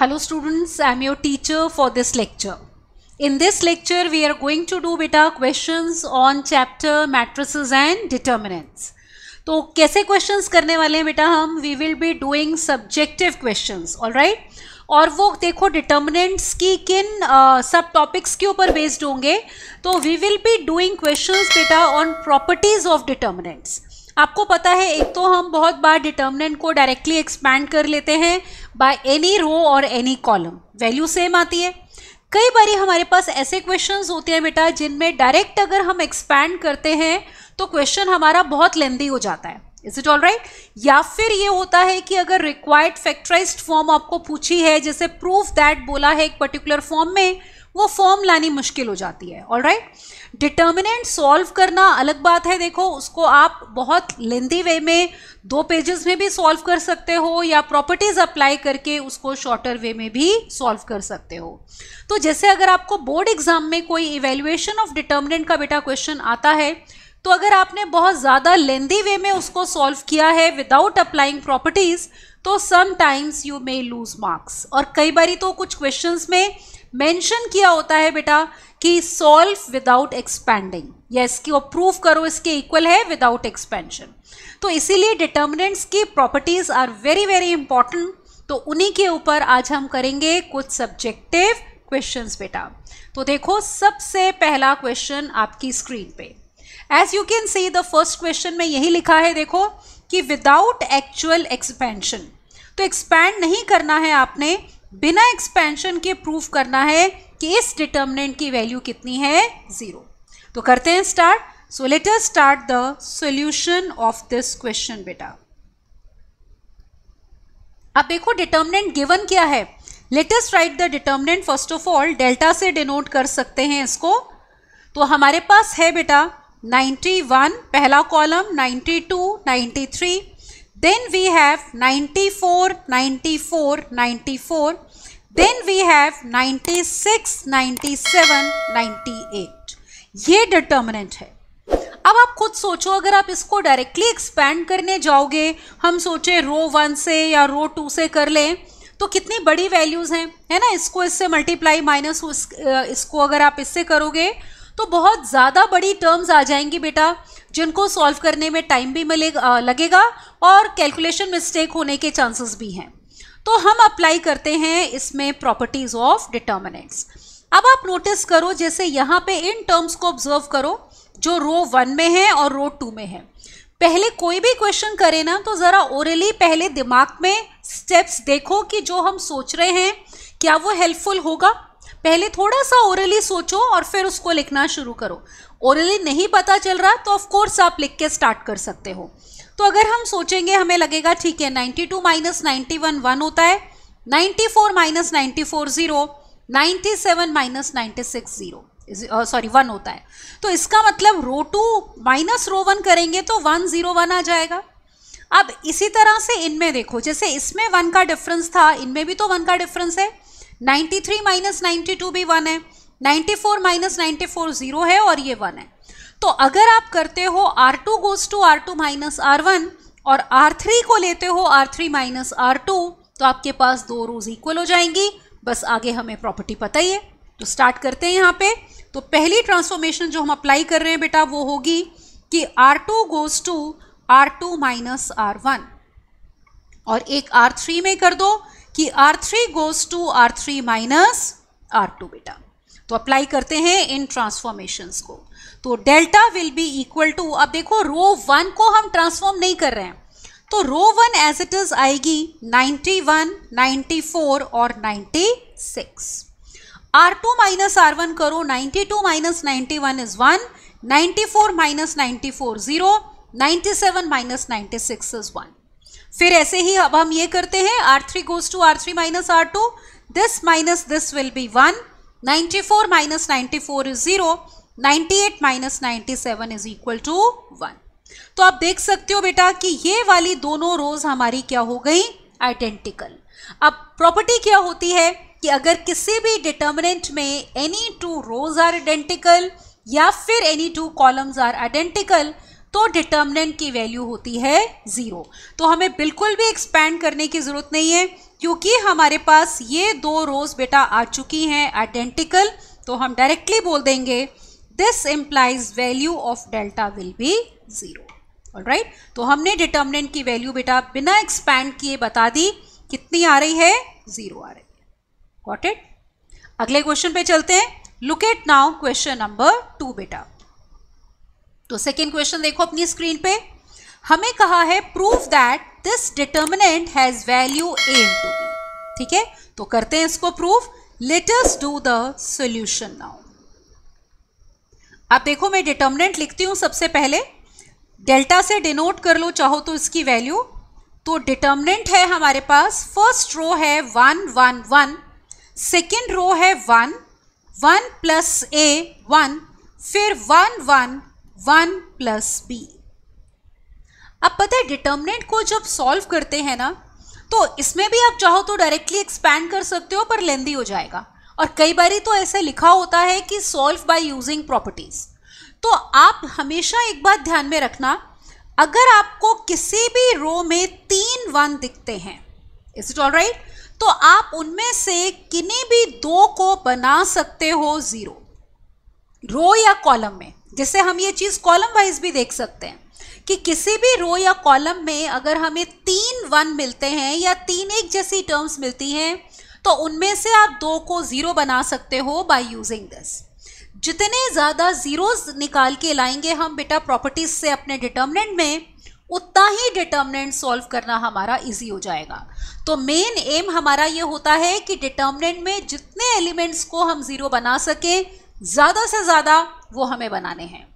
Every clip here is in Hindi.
Hello students, I am your teacher for this lecture. In this lecture, we are going to do beta questions on chapter matrices and determinants. तो कैसे questions करने वाले हैं बेटा हम? We will be doing subjective questions, all right? और वो देखो determinants की किन सब topics के ऊपर based होंगे. तो we will be doing questions बेटा on properties of determinants. आपको पता है एक तो हम बहुत बार डिटर्मिनेंट को डायरेक्टली एक्सपैंड कर लेते हैं बाय एनी रो और एनी कॉलम, वैल्यू सेम आती है. कई बारी हमारे पास ऐसे क्वेश्चंस होते हैं बेटा जिनमें डायरेक्ट अगर हम एक्सपैंड करते हैं तो क्वेश्चन हमारा बहुत लेंदी हो जाता है. Is it all right? या फिर ये होता है कि अगर रिक्वायर्ड फैक्टराइज्ड फॉर्म आपको पूछी है, जैसे प्रूफ दैट बोला है एक पर्टिकुलर फॉर्म में, वो फॉर्म लानी मुश्किल हो जाती है. ऑल राइट, डिटर्मिनेंट सॉल्व करना अलग बात है. देखो उसको आप बहुत लेंदी वे में 2 पेजेस में भी सॉल्व कर सकते हो या प्रॉपर्टीज अप्लाई करके उसको शॉर्टर वे में भी सॉल्व कर सकते हो. तो जैसे अगर आपको बोर्ड एग्जाम में कोई इवेल्युएशन ऑफ डिटर्मिनेंट का बेटा क्वेश्चन आता है, तो अगर आपने बहुत ज़्यादा लेंदी वे में उसको सॉल्व किया है विदाउट अप्लाइंग प्रॉपर्टीज, तो sometimes you may lose marks. और कई बारी तो कुछ क्वेश्चंस में मेंशन किया होता है बेटा कि सॉल्व विदाउट एक्सपैंडिंग, या इसकी प्रूफ करो इसके इक्वल है विदाउट एक्सपेंशन. तो इसीलिए डिटर्मिनेंट्स की properties are very very important. तो उन्हीं के ऊपर आज हम करेंगे कुछ सब्जेक्टिव क्वेश्चंस बेटा. तो देखो सबसे पहला क्वेश्चन आपकी स्क्रीन पे, as you can see the first question में यही लिखा है देखो कि विदाउट एक्चुअल एक्सपेंशन. तो एक्सपैंड नहीं करना है आपने, बिना एक्सपेंशन के प्रूफ करना है कि इस डिटर्मिनेंट की वैल्यू कितनी है, 0. तो करते हैं start. So let us start the solution of this question बेटा. अब देखो डिटर्मिनेंट गिवन क्या है. Late us right the determinant. First of all delta से डिनोट कर सकते हैं इसको. तो हमारे पास है बेटा 91 पहला column, 92, 93, then we have 94, 94, 94, then we have 96, 97, 98. ये डिटर्मिनेंट है. अब आप खुद सोचो, अगर आप इसको डायरेक्टली एक्सपैंड करने जाओगे, हम सोचे रो 1 से या रो 2 से कर लें, तो कितनी बड़ी वैल्यूज हैं, है ना. इसको इससे मल्टीप्लाई माइनस इसको अगर आप इससे करोगे तो बहुत ज़्यादा बड़ी टर्म्स आ जाएंगी बेटा, जिनको सॉल्व करने में टाइम भी लगेगा और कैलकुलेशन मिस्टेक होने के चांसेस भी हैं. तो हम अप्लाई करते हैं इसमें प्रॉपर्टीज ऑफ डिटर्मिनेंट्स. अब आप नोटिस करो, जैसे यहाँ पे इन टर्म्स को ऑब्जर्व करो जो रो 1 में है और रो 2 में है. पहले कोई भी क्वेश्चन करे ना तो ज़रा ओरली पहले दिमाग में स्टेप्स देखो कि जो हम सोच रहे हैं क्या वो हेल्पफुल होगा. पहले थोड़ा सा ओरली सोचो और फिर उसको लिखना शुरू करो. ओरली नहीं पता चल रहा तो ऑफ कोर्स आप लिख के स्टार्ट कर सकते हो. तो अगर हम सोचेंगे, हमें लगेगा ठीक है 92 माइनस 91 1 होता है, 94 माइनस 94 0, 97 माइनस 96 0 सॉरी 1 होता है. तो इसका मतलब रो 2 माइनस रो 1 करेंगे तो 1 0 1 आ जाएगा. अब इसी तरह से इनमें देखो, जैसे इसमें 1 का डिफरेंस था, इनमें भी तो 1 का डिफरेंस है. 93 माइनस 92 भी 1 है, 94 माइनस 94 0 है और ये 1 है. तो अगर आप करते हो R2 goes to R2 minus R1 और R3 को लेते हो R3 माइनस R2, तो आपके पास 2 रोज इक्वल हो जाएंगी. बस आगे हमें प्रॉपर्टी पता ही है. तो स्टार्ट करते हैं यहाँ पे. तो पहली ट्रांसफॉर्मेशन जो हम अप्लाई कर रहे हैं बेटा वो होगी कि R2 goes to R2 minus R1, और एक R3 में कर दो कि R3 goes to R3 minus R2 बेटा. तो अप्लाई करते हैं इन ट्रांसफॉर्मेशंस को. तो delta will be equal to, अब देखो रो 1 को हम ट्रांसफॉर्म नहीं कर रहे हैं, तो रो 1 एज इट इज आएगी 91, 94 और 96. R2 माइनस R1 करो, 92 minus 91 is 1, 94 minus 94 0, 97 minus 96 is 1. फिर ऐसे ही अब हम ये करते हैं R3 goes to R3 minus R2, this minus this will be 1, 94 minus 94 is 0, 98 minus 97 is equal to 1. तो आप देख सकते हो बेटा कि ये वाली दोनों रोज हमारी क्या हो गई, आइडेंटिकल. अब प्रॉपर्टी क्या होती है कि अगर किसी भी डिटर्मिनेंट में एनी 2 रोज आर आइडेंटिकल या फिर एनी 2 कॉलम्स आर आइडेंटिकल, तो डिटर्मिनेंट की वैल्यू होती है 0. तो हमें बिल्कुल भी एक्सपैंड करने की जरूरत नहीं है, क्योंकि हमारे पास ये दो रोज बेटा आ चुकी हैं आइडेंटिकल, तो हम डायरेक्टली बोल देंगे this implies value of delta will be 0। Alright, तो हमने डिटर्मिनेंट की वैल्यू बेटा बिना एक्सपैंड किए बता दी, कितनी आ रही है, 0 आ रही है। Got it. अगले क्वेश्चन पे चलते हैं। Look eight now question number 2 बेटा। तो सेकेंड क्वेश्चन देखो अपनी स्क्रीन पे, हमें कहा है prove that this determinant has value a into b। ठीक है, तो करते हैं इसको prove. Let us do the solution now. अब देखो मैं डिटर्मिनेंट लिखती हूं, सबसे पहले डेल्टा से डिनोट कर लो चाहो तो इसकी वैल्यू। तो डिटर्मिनेंट है हमारे पास, फर्स्ट रो है 1 1 1, सेकेंड रो है 1 1 प्लस a 1, फिर 1 1 1 प्लस b। अब पता है डिटर्मिनेंट को जब सॉल्व करते हैं ना, तो इसमें भी आप चाहो तो डायरेक्टली एक्सपैंड कर सकते हो, पर लेंदी हो जाएगा। और कई बारी तो ऐसे लिखा होता है कि सॉल्व बाय यूजिंग प्रॉपर्टीज। तो आप हमेशा एक बात ध्यान में रखना, अगर आपको किसी भी रो में 3 1 दिखते हैं, इज इट ऑलराइट, तो आप उनमें से किन्हीं भी दो को बना सकते हो 0 रो या कॉलम में। जैसे हम ये चीज कॉलम वाइज भी देख सकते हैं कि किसी भी रो या कॉलम में अगर हमें 3 1 मिलते हैं या 3 एक जैसी टर्म्स मिलती हैं, तो उनमें से आप 2 को 0 बना सकते हो बाय यूजिंग दिस। जितने ज़्यादा जीरोस निकाल के लाएंगे हम बेटा प्रॉपर्टीज से अपने डिटर्मिनेंट में, उतना ही डिटर्मिनेंट सॉल्व करना हमारा इजी हो जाएगा। तो मेन एम हमारा ये होता है कि डिटर्मिनेंट में जितने एलिमेंट्स को हम 0 बना सके, ज़्यादा से ज़्यादा वो हमें बनाने हैं।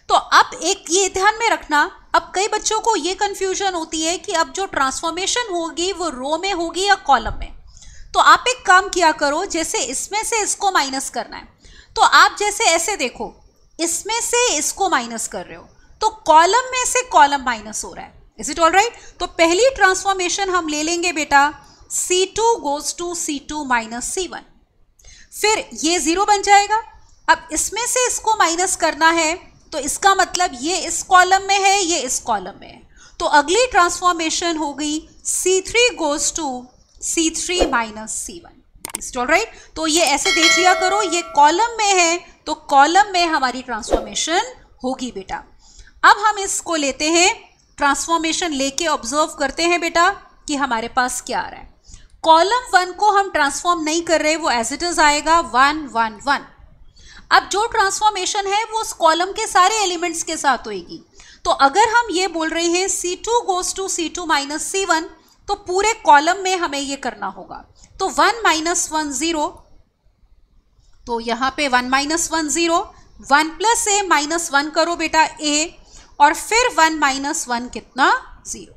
तो अब एक ये ध्यान में रखना, अब कई बच्चों को ये कंफ्यूजन होती है कि अब जो ट्रांसफॉर्मेशन होगी वो रो में होगी या कॉलम में। तो आप एक काम किया करो, जैसे इसमें से इसको माइनस करना है, तो आप जैसे ऐसे देखो, इसमें से इसको माइनस कर रहे हो, तो कॉलम में से कॉलम माइनस हो रहा है। Is it alright? तो पहली ट्रांसफॉर्मेशन हम ले लेंगे बेटा C2 goes to C2 minus C1, फिर ये 0 बन जाएगा। अब इसमें से इसको माइनस करना है, तो इसका मतलब ये इस कॉलम में है, ये इस कॉलम में है। तो अगली ट्रांसफॉर्मेशन हो गई C3 goes to C3 minus C1। Alright, तो ये ऐसे देख लिया करो, ये कॉलम में है तो कॉलम में हमारी ट्रांसफॉर्मेशन होगी बेटा। अब हम इसको लेते हैं, ट्रांसफॉर्मेशन लेके ऑब्जर्व करते हैं बेटा कि हमारे पास क्या आ रहा है। कॉलम 1 को हम ट्रांसफॉर्म नहीं कर रहे, वो एज इट इज आएगा 1 1 1। अब जो ट्रांसफॉर्मेशन है वो उस कॉलम के सारे एलिमेंट्स के साथ होगी। तो अगर हम ये बोल रहे हैं C2 goes to C2 minus C1, तो पूरे कॉलम में हमें ये करना होगा। तो 1 माइनस 1 0, तो यहाँ पे 1 माइनस 1 0, 1 प्लस a माइनस 1 करो बेटा a, और फिर 1 माइनस 1 कितना 0।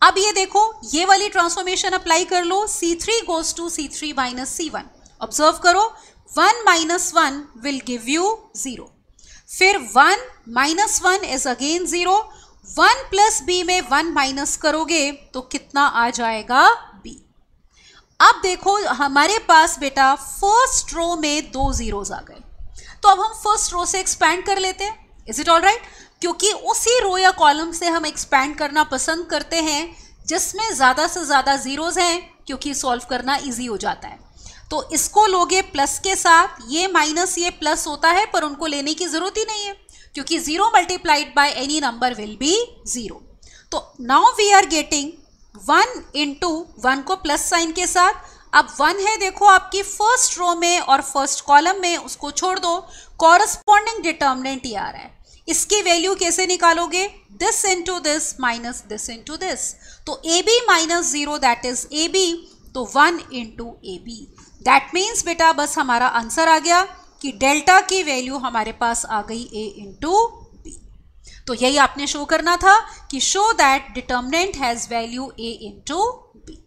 अब ये देखो, ये वाली ट्रांसफॉर्मेशन अप्लाई कर लो, C3 goes to C3 minus C1। Observe करो, 1 माइनस 1 विल गिव यू 0, फिर 1 minus 1 is again 0, 1 plus b में 1 माइनस करोगे तो कितना आ जाएगा b। अब देखो हमारे पास बेटा फर्स्ट रो में 2 जीरोस आ गए, तो अब हम फर्स्ट रो से एक्सपैंड कर लेते हैं। Is it all right? क्योंकि उसी रो या कॉलम से हम एक्सपैंड करना पसंद करते हैं जिसमें ज़्यादा से ज़्यादा जीरोस हैं, क्योंकि सॉल्व करना ईजी हो जाता है। तो इसको लोगे प्लस के साथ, ये माइनस ये प्लस होता है, पर उनको लेने की जरूरत ही नहीं है क्योंकि 0 multiplied by any number will be 0। तो now we are getting 1 into 1 को प्लस साइन के साथ। अब 1 है देखो आपकी फर्स्ट रो में और फर्स्ट कॉलम में, उसको छोड़ दो, कॉरस्पॉन्डिंग डिटर्मिनेंट ये आ रहा है। इसकी वैल्यू कैसे निकालोगे? This into this minus this into this. तो A B minus 0 that is A B, तो 1 into A B. That means बेटा बस हमारा आंसर आ गया कि डेल्टा की वैल्यू हमारे पास आ गई a इंटू बी। तो यही आपने शो करना था कि show that determinant has value a into B.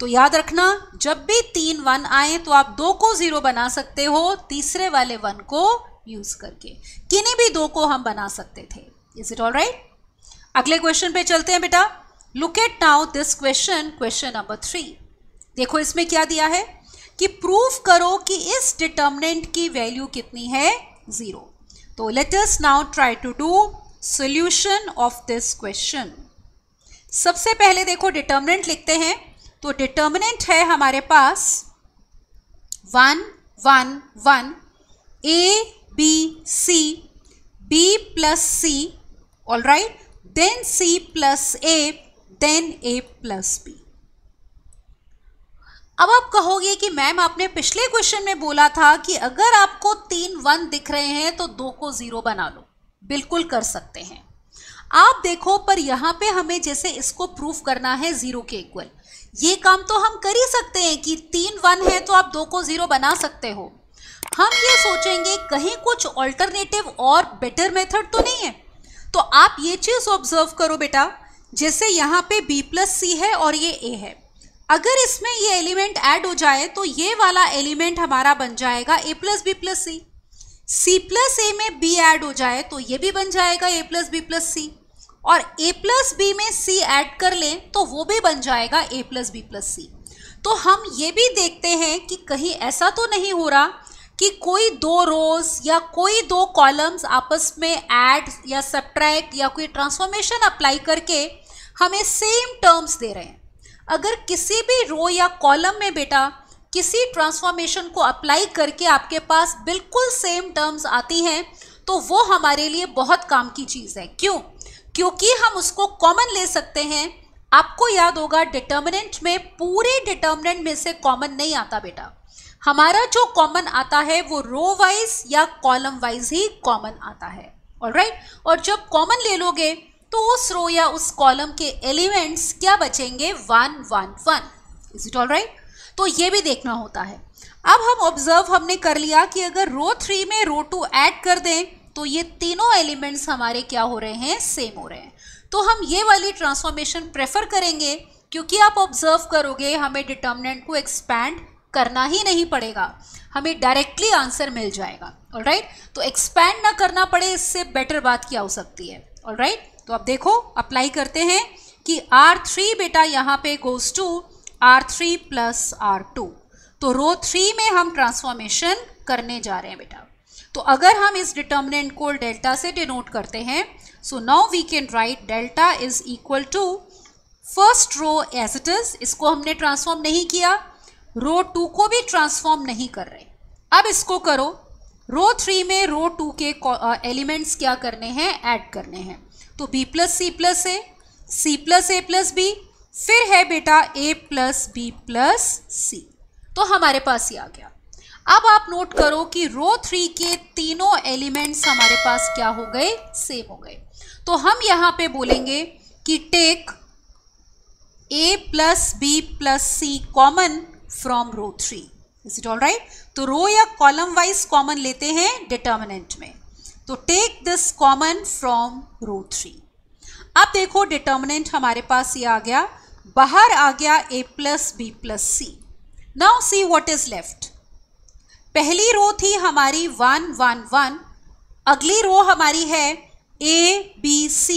तो याद रखना, जब भी 3 1 आए तो आप 2 को 0 बना सकते हो, तीसरे वाले 1 को यूज करके किन्हीं भी 2 को हम बना सकते थे। Is it all right? अगले क्वेश्चन पे चलते हैं बेटा। Look at now this question, question number 3। देखो इसमें क्या दिया है कि प्रूव करो कि इस डिटर्मिनेंट की वैल्यू कितनी है 0। तो let us now try to do solution of this question. सबसे पहले देखो डिटर्मिनेंट लिखते हैं, तो डिटर्मिनेंट है हमारे पास 1 1 1, A B C, B plus C, all right, then C plus A, then A plus B. अब आप कहोगे कि मैम आपने पिछले क्वेश्चन में बोला था कि अगर आपको 3 1 दिख रहे हैं तो 2 को 0 बना लो। बिल्कुल कर सकते हैं आप, देखो पर यहाँ पे हमें जैसे इसको प्रूफ करना है 0 के इक्वल। ये काम तो हम कर ही सकते हैं कि 3 1 है तो आप 2 को 0 बना सकते हो। हम ये सोचेंगे कहीं कुछ ऑल्टरनेटिव और बेटर मेथड तो नहीं है। तो आप ये चीज़ ऑब्जर्व करो बेटा, जैसे यहाँ पे B plus C है और ये A है, अगर इसमें ये एलिमेंट ऐड हो जाए तो ये वाला एलिमेंट हमारा बन जाएगा A plus B plus C। C plus A में B ऐड हो जाए तो ये भी बन जाएगा A plus B plus C, और A plus B में C ऐड कर लें तो वो भी बन जाएगा A plus B plus C। तो हम ये भी देखते हैं कि कहीं ऐसा तो नहीं हो रहा कि कोई 2 रोज या कोई 2 कॉलम्स आपस में ऐड या सब्ट्रैक्ट या कोई ट्रांसफॉर्मेशन अप्लाई करके हमें सेम टर्म्स दे रहे हैं। अगर किसी भी रो या कॉलम में बेटा किसी ट्रांसफॉर्मेशन को अप्लाई करके आपके पास बिल्कुल सेम टर्म्स आती हैं तो वो हमारे लिए बहुत काम की चीज़ है। क्यों? क्योंकि हम उसको कॉमन ले सकते हैं। आपको याद होगा डिटर्मिनेंट में पूरे डिटर्मिनेंट में से कॉमन नहीं आता बेटा, हमारा जो कॉमन आता है वो रो वाइज या कॉलम वाइज ही कॉमन आता है। ऑलराइट, और जब कॉमन ले लोगे तो उस रो या उस कॉलम के एलिमेंट्स क्या बचेंगे? 1 1 1। Is it alright? तो ये भी देखना होता है। अब हम ऑब्जर्व हमने कर लिया कि अगर रो 3 में रो 2 ऐड कर दें तो ये तीनों एलिमेंट्स हमारे क्या हो रहे हैं? सेम हो रहे हैं। तो हम ये वाली ट्रांसफॉर्मेशन प्रेफर करेंगे, क्योंकि आप ऑब्जर्व करोगे हमें डिटर्मिनेंट को एक्सपैंड करना ही नहीं पड़ेगा, हमें डायरेक्टली आंसर मिल जाएगा। ऑलराइट, तो एक्सपैंड ना करना पड़े, इससे बेटर बात क्या हो सकती है? ऑलराइट, तो अब देखो अप्लाई करते हैं कि R3 बेटा यहाँ पे goes to R3 plus R2। तो रो 3 में हम ट्रांसफॉर्मेशन करने जा रहे हैं बेटा। तो अगर हम इस डिटर्मिनेंट को डेल्टा से डिनोट करते हैं, so now we can write delta is equal to first row as it is, इसको हमने ट्रांसफॉर्म नहीं किया, रो 2 को भी ट्रांसफॉर्म नहीं कर रहे। अब इसको करो, रो 3 में रो 2 के एलिमेंट्स क्या करने हैं? ऐड करने हैं। तो B plus C plus A, C plus A plus B, फिर है बेटा A plus B plus C। तो हमारे पास ये आ गया। अब आप नोट करो कि रो 3 के तीनों एलिमेंट्स हमारे पास क्या हो गए? सेम हो गए। तो हम यहाँ पे बोलेंगे कि take A plus B plus C common from row 3। Is it all right? तो रो या कॉलम वाइज कॉमन लेते हैं डिटर्मिनेंट में। तो take this common from row 3। अब देखो डिटर्मिनेंट हमारे पास ये आ गया, बाहर आ गया A plus B plus C। Now see what is left. पहली रो थी हमारी 1 1 1, अगली रो हमारी है A B C।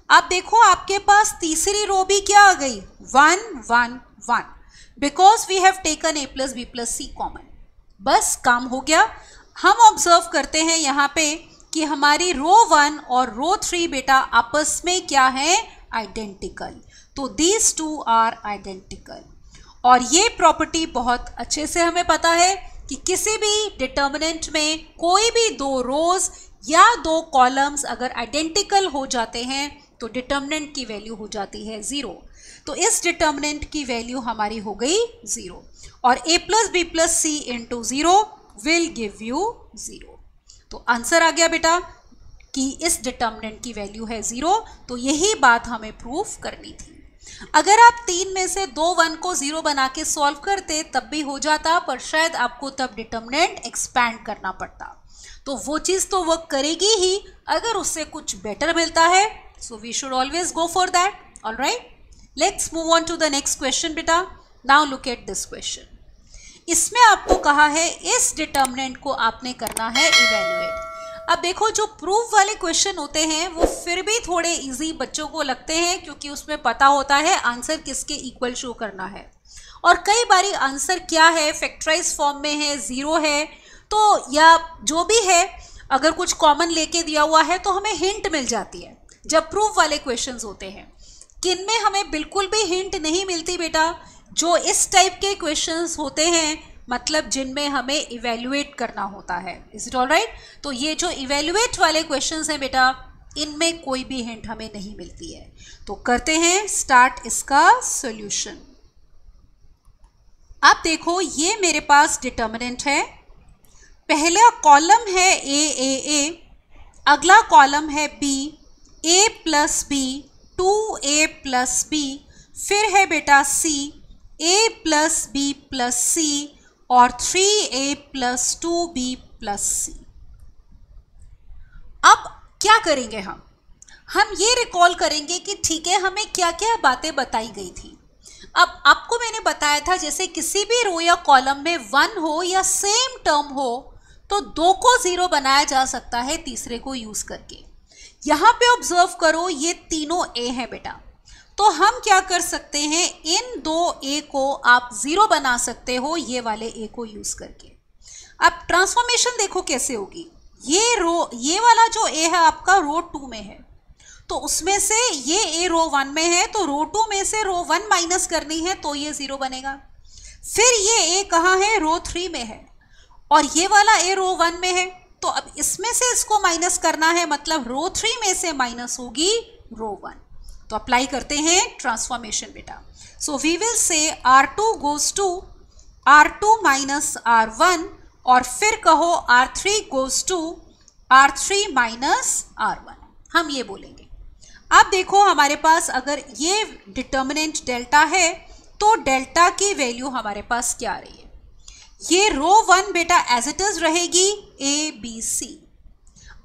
अब देखो आपके पास तीसरी रो भी क्या आ गई? 1 1 1, because we have taken A plus B plus C common. बस काम हो गया। हम ऑब्जर्व करते हैं यहाँ पे कि हमारी रो 1 और रो 3 बेटा आपस में क्या है? आइडेंटिकल। तो दीज टू आर आइडेंटिकल। और ये प्रॉपर्टी बहुत अच्छे से हमें पता है कि किसी भी डिटर्मिनेंट में कोई भी 2 रोज या 2 कॉलम्स अगर आइडेंटिकल हो जाते हैं तो डिटर्मिनेंट की वैल्यू हो जाती है 0। तो इस डिटर्मिनेंट की वैल्यू हमारी हो गई 0, और A plus B plus C into 0 will give you 0। तो आंसर आ गया बेटा कि इस डिटर्मिनेंट की वैल्यू है 0। तो यही बात हमें प्रूफ करनी थी। अगर आप 3 में से 2 1 को 0 बना के सॉल्व करते तब भी हो जाता, पर शायद आपको तब डिटर्मिनेंट एक्सपैंड करना पड़ता। तो वो चीज़ तो वर्क करेगी ही, अगर उससे कुछ बेटर मिलता है so we should always go for that. All right, let's move on to the next question बेटा। Now look at this question. इसमें आपको कहा है इस डिटर्मिनेंट को आपने करना है इवेल्युएट। अब देखो जो प्रूफ वाले क्वेश्चन होते हैं वो फिर भी थोड़े इजी बच्चों को लगते हैं, क्योंकि उसमें पता होता है आंसर किसके इक्वल शो करना है। और कई बारी आंसर क्या है, फैक्टराइज फॉर्म में है, 0 है, तो या जो भी है, अगर कुछ कॉमन लेके दिया हुआ है तो हमें हिंट मिल जाती है जब प्रूफ वाले क्वेश्चंस होते हैं। किन में हमें बिल्कुल भी हिंट नहीं मिलती बेटा? जो इस टाइप के क्वेश्चंस होते हैं, मतलब जिनमें हमें इवेल्युएट करना होता है। Is it all right? तो ये जो इवेल्युएट वाले क्वेश्चंस हैं बेटा, इनमें कोई भी हिंट हमें नहीं मिलती है। तो करते हैं स्टार्ट इसका सॉल्यूशन। अब देखो, ये मेरे पास डिटर्मिनेंट है, पहला कॉलम है ए, अगला कॉलम है B, a plus B, 2a plus B, फिर है बेटा C, a plus B plus C और 3a प्लस 2b प्लस सी। अब क्या करेंगे हम ये रिकॉल करेंगे कि ठीक है, हमें क्या क्या बातें बताई गई थी। अब आपको मैंने बताया था, जैसे किसी भी रो या कॉलम में 1 हो या सेम टर्म हो तो 2 को 0 बनाया जा सकता है तीसरे को यूज करके। यहाँ पे ऑब्जर्व करो, ये तीनों ए हैं बेटा, तो हम क्या कर सकते हैं, इन 2 ए को आप 0 बना सकते हो ये वाले ए को यूज करके। अब ट्रांसफॉर्मेशन देखो कैसे होगी। ये वाला जो ए है आपका रो 2 में है, तो उसमें से ये ए रो 1 में है, तो रो 2 में से रो 1 माइनस करनी है तो ये 0 बनेगा। फिर ये ए कहाँ है, रो 3 में है, और ये वाला ए रो 1 में है, तो अब इसमें से इसको माइनस करना है, मतलब रो 3 में से माइनस होगी रो 1। तो अप्लाई करते हैं ट्रांसफॉर्मेशन बेटा। सो वी विल से R2 goes to R2 minus R1, और फिर कहो R3 goes to R3 minus R1, हम ये बोलेंगे। अब देखो हमारे पास अगर ये डिटर्मिनेंट डेल्टा है तो डेल्टा की वैल्यू हमारे पास क्या आ रही है, ये रो 1 बेटा एज इट इज रहेगी ABC।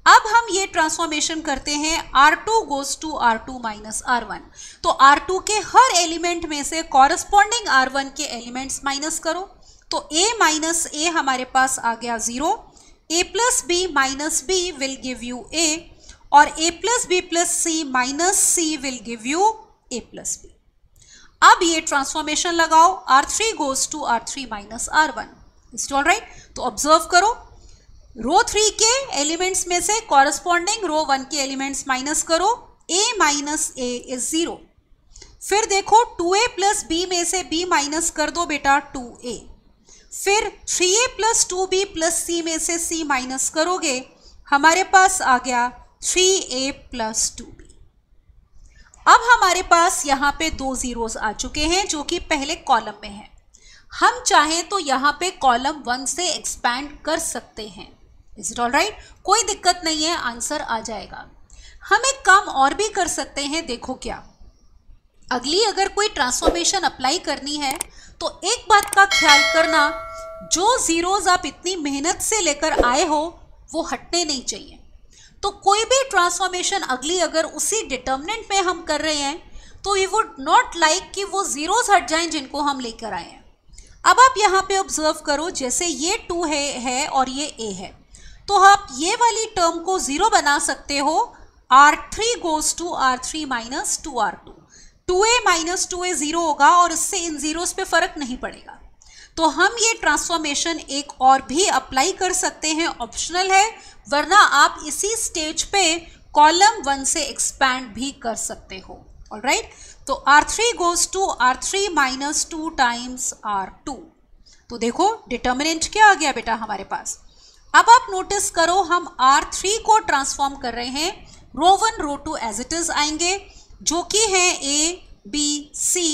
अब हम ये ट्रांसफॉर्मेशन करते हैं, R2 goes to R2 minus R1, तो R2 के हर एलिमेंट में से कॉरस्पॉन्डिंग R1 के एलिमेंट्स माइनस करो, तो A माइनस A हमारे पास आ गया 0, A plus B minus B will give you A, और A plus B plus C minus C will give you A plus B। अब ये ट्रांसफॉर्मेशन लगाओ, R3 goes to R3 minus R1। Is all right? तो ऑब्जर्व करो, रो 3 के एलिमेंट्स में से कॉरस्पॉन्डिंग रो 1 के एलिमेंट्स माइनस करो, A माइनस A इज 0। फिर देखो 2A प्लस B में से B माइनस कर दो बेटा 2A, फिर 3A plus 2B plus C में से C माइनस करोगे, हमारे पास आ गया 3A प्लस 2B। अब हमारे पास यहाँ पे 2 जीरोस आ चुके हैं जो कि पहले कॉलम में है। हम चाहें तो यहाँ पे कॉलम 1 से एक्सपैंड कर सकते हैं। Is it all right? कोई दिक्कत नहीं है, आंसर आ जाएगा। हम एक काम और भी कर सकते हैं, देखो क्या, अगली अगर कोई ट्रांसफॉर्मेशन अप्लाई करनी है तो एक बात का ख्याल करना, जो जीरोस आप इतनी मेहनत से लेकर आए हो वो हटने नहीं चाहिए। तो कोई भी ट्रांसफॉर्मेशन अगली अगर उसी डिटर्मिनेंट में हम कर रहे हैं तो वी वुड नॉट लाइक कि वो जीरोस हट जाएं जिनको हम लेकर आए हैं। अब आप यहाँ पे ऑब्जर्व करो, जैसे ये 2 है और ये A है, तो आप ये वाली टर्म को 0 बना सकते हो, R3 goes to R3 minus 2R2, 2A minus 2A 0 होगा और इससे इन जीरोस पे फर्क नहीं पड़ेगा। तो हम ये ट्रांसफॉर्मेशन एक और भी अप्लाई कर सकते हैं, ऑप्शनल है, वरना आप इसी स्टेज पे कॉलम 1 से एक्सपैंड भी कर सकते हो। ऑलराइट, तो R3 goes to R3 minus 2 times R2। तो देखो डिटर्मिनेंट क्या आ गया बेटा हमारे पास। अब आप नोटिस करो, हम R3 को ट्रांसफॉर्म कर रहे हैं, row 1 row 2 as it is आएंगे, जो कि है A B C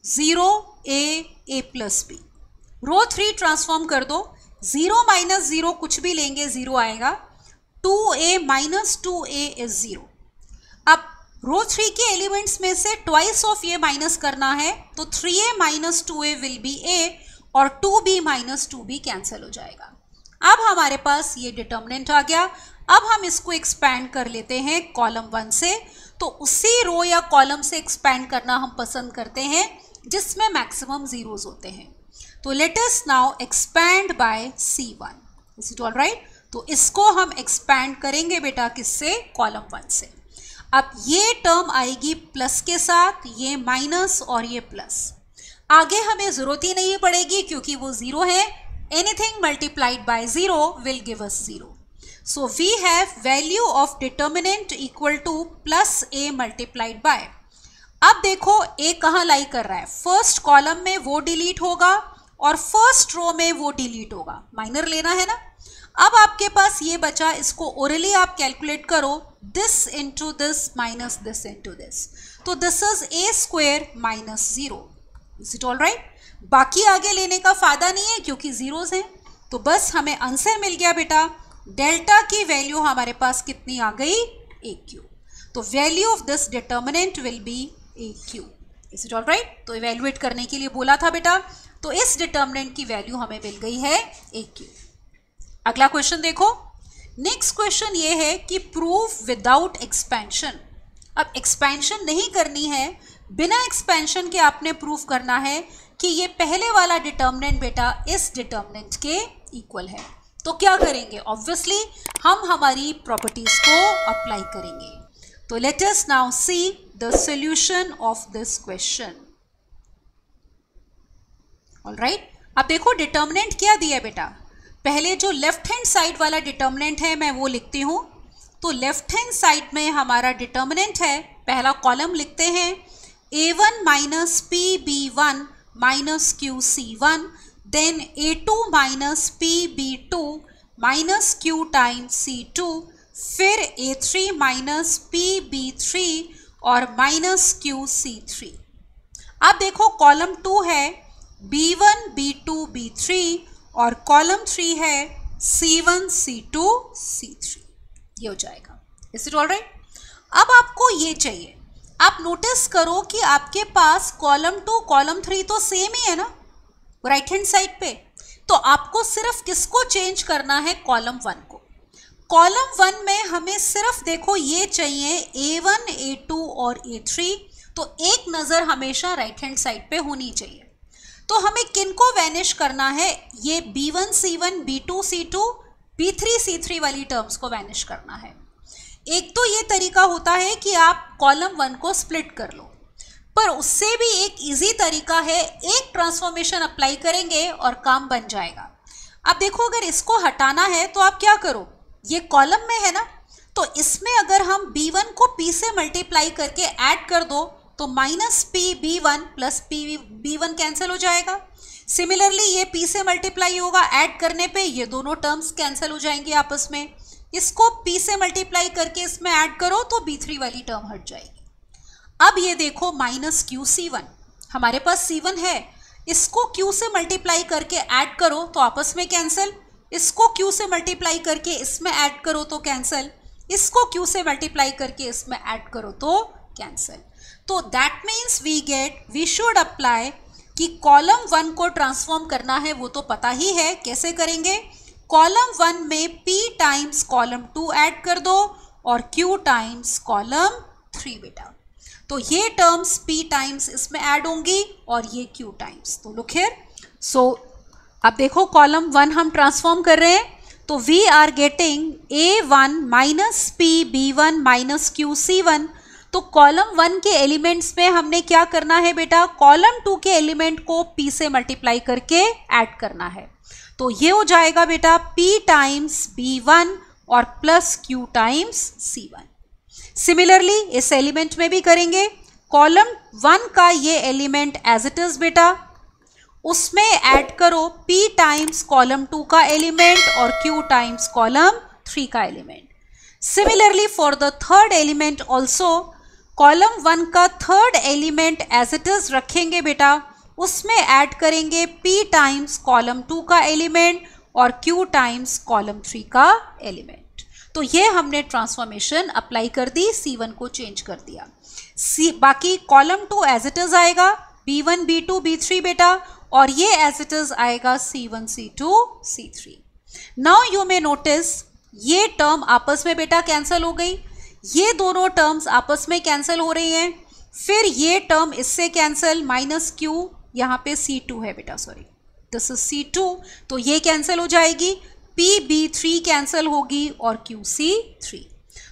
0 A plus B। Row 3 transform कर दो, 0 माइनस 0 कुछ भी लेंगे 0 आएगा, 2A माइनस 2A इज 0। अब रो 3 के एलिमेंट्स में से ट्वाइस ऑफ ये माइनस करना है, तो 3A minus 2A will be A और 2B माइनस 2B कैंसिल हो जाएगा। अब हमारे पास ये डिटर्मिनेंट आ गया। अब हम इसको एक्सपैंड कर लेते हैं कॉलम 1 से, तो उसी रो या कॉलम से एक्सपैंड करना हम पसंद करते हैं जिसमें मैक्सिमम जीरोस होते हैं। तो let us now expand by C1। Is it all right? तो इसको हम एक्सपैंड करेंगे बेटा किससे, कॉलम 1 से। अब ये टर्म आएगी प्लस के साथ, ये माइनस और ये प्लस। आगे हमें जरूरत ही नहीं पड़ेगी क्योंकि वो 0 है। Anything multiplied by 0 will give us 0। So we have value of determinant equal to plus A multiplied by. अब देखो ए कहाँ लाई कर रहा है, फर्स्ट कॉलम में वो डिलीट होगा और फर्स्ट रो में वो डिलीट होगा, माइनर लेना है ना। अब आपके पास ये बचा, इसको ओरली आप कैलकुलेट करो, this into this minus this into this, तो this is A square minus 0। Is it all right? बाकी आगे लेने का फायदा नहीं है क्योंकि जीरोस हैं। तो बस हमें आंसर मिल गया बेटा, डेल्टा की वैल्यू हमारे पास कितनी आ गई, AQ। तो value of this determinant will be AQ। Is it all right? तो इवेल्युएट करने के लिए बोला था बेटा, तो इस डिटर्मिनेंट की वैल्यू हमें मिल गई है AQ। अगला क्वेश्चन देखो, नेक्स्ट क्वेश्चन ये है कि प्रूव विदाउट एक्सपेंशन। अब एक्सपेंशन नहीं करनी है, बिना एक्सपेंशन के आपने प्रूव करना है कि ये पहले वाला डिटर्मिनेंट बेटा इस डिटर्मिनेंट के इक्वल है। तो क्या करेंगे, ऑब्वियसली हम हमारी प्रॉपर्टीज को अप्लाई करेंगे। तो let us now see the solution of this question. Alright, अब देखो डिटर्मिनेंट क्या दिया है बेटा, पहले जो लेफ्ट हैंड साइड वाला डिटर्मिनेंट है मैं वो लिखती हूँ। तो लेफ्ट हैंड साइड में हमारा डिटर्मिनेंट है, पहला कॉलम लिखते हैं A1 minus PB1 minus QC1, then A2 minus PB2 minus Q times C2, फिर A3 माइनस PB3 और माइनस QC3। अब देखो कॉलम 2 है B1 B2 B3 और कॉलम 3 है C1 C2 C3, ये हो जाएगा। Is it all right? अब आपको ये चाहिए, आप नोटिस करो कि आपके पास कॉलम 2 कॉलम 3 तो सेम ही है ना राइट हैंड साइड पे, तो आपको सिर्फ किसको चेंज करना है, कॉलम 1 को। कॉलम 1 में हमें सिर्फ देखो ये चाहिए A1 A2 और A3, तो एक नज़र हमेशा राइट हैंड साइड पे होनी चाहिए। तो हमें किनको वैनिश करना है, ये B1 C1 B2 C2 B3 C3 वाली टर्म्स को वैनिश करना है। एक तो ये तरीका होता है कि आप कॉलम 1 को स्प्लिट कर लो, पर उससे भी एक इजी तरीका है, एक ट्रांसफॉर्मेशन अप्लाई करेंगे और काम बन जाएगा। अब देखो अगर इसको हटाना है तो आप क्या करो, ये कॉलम में है ना, तो इसमें अगर हम B1 को P से मल्टीप्लाई करके ऐड कर दो तो minus PB1 plus PB1 cancel हो जाएगा। सिमिलरली ये P से मल्टीप्लाई होगा, ऐड करने पे ये दोनों टर्म्स कैंसिल हो जाएंगे आपस में। इसको P से मल्टीप्लाई करके इसमें ऐड करो तो B3 वाली टर्म हट जाएगी। अब ये देखो माइनस QC1, हमारे पास C1 है, इसको Q से मल्टीप्लाई करके ऐड करो तो आपस में कैंसिल, इसको Q से मल्टीप्लाई करके इसमें ऐड करो तो कैंसिल, इसको Q से मल्टीप्लाई करके इसमें ऐड करो तो कैंसिल। तो that means we should apply कि कॉलम 1 को ट्रांसफॉर्म करना है, वो तो पता ही है कैसे करेंगे। कॉलम 1 में P टाइम्स कॉलम 2 ऐड कर दो और Q टाइम्स कॉलम 3 बेटा, तो ये टर्म्स P टाइम्स इसमें ऐड होंगी और ये Q टाइम्स। तो लुक हियर, सो अब देखो कॉलम 1 हम ट्रांसफॉर्म कर रहे हैं, तो we are getting A1 minus PB1 minus QC1। तो कॉलम 1 के एलिमेंट्स में हमने क्या करना है बेटा, कॉलम 2 के एलिमेंट को P से मल्टीप्लाई करके ऐड करना है। तो ये हो जाएगा बेटा P टाइम्स B1 और plus Q times C1। Similarly इस एलिमेंट में भी करेंगे, कॉलम 1 का ये एलिमेंट एज इट इज बेटा, उसमें ऐड करो P टाइम्स कॉलम 2 का एलिमेंट और Q टाइम्स कॉलम 3 का element. Similarly for the third element also, column 1 का third element as it is रखेंगे बेटा, उसमें ऐड करेंगे P टाइम्स कॉलम 2 का एलिमेंट और Q टाइम्स कॉलम 3 का एलिमेंट। तो ये हमने ट्रांसफॉर्मेशन अप्लाई कर दी, C1 को चेंज कर दिया। बाकी कॉलम 2 एज इट इज आएगा B1 B2 B3 बेटा, और ये एज इट इज आएगा C1 C2 C3। Now you may notice ये टर्म आपस में बेटा कैंसिल हो गई, ये दोनों टर्म्स आपस में कैंसिल हो रही हैं, फिर ये टर्म इससे कैंसिल, माइनस Q यहाँ पे C2 है बेटा, सॉरी दिस इज C2, तो ये कैंसिल हो जाएगी, PB3 कैंसिल होगी और QC3।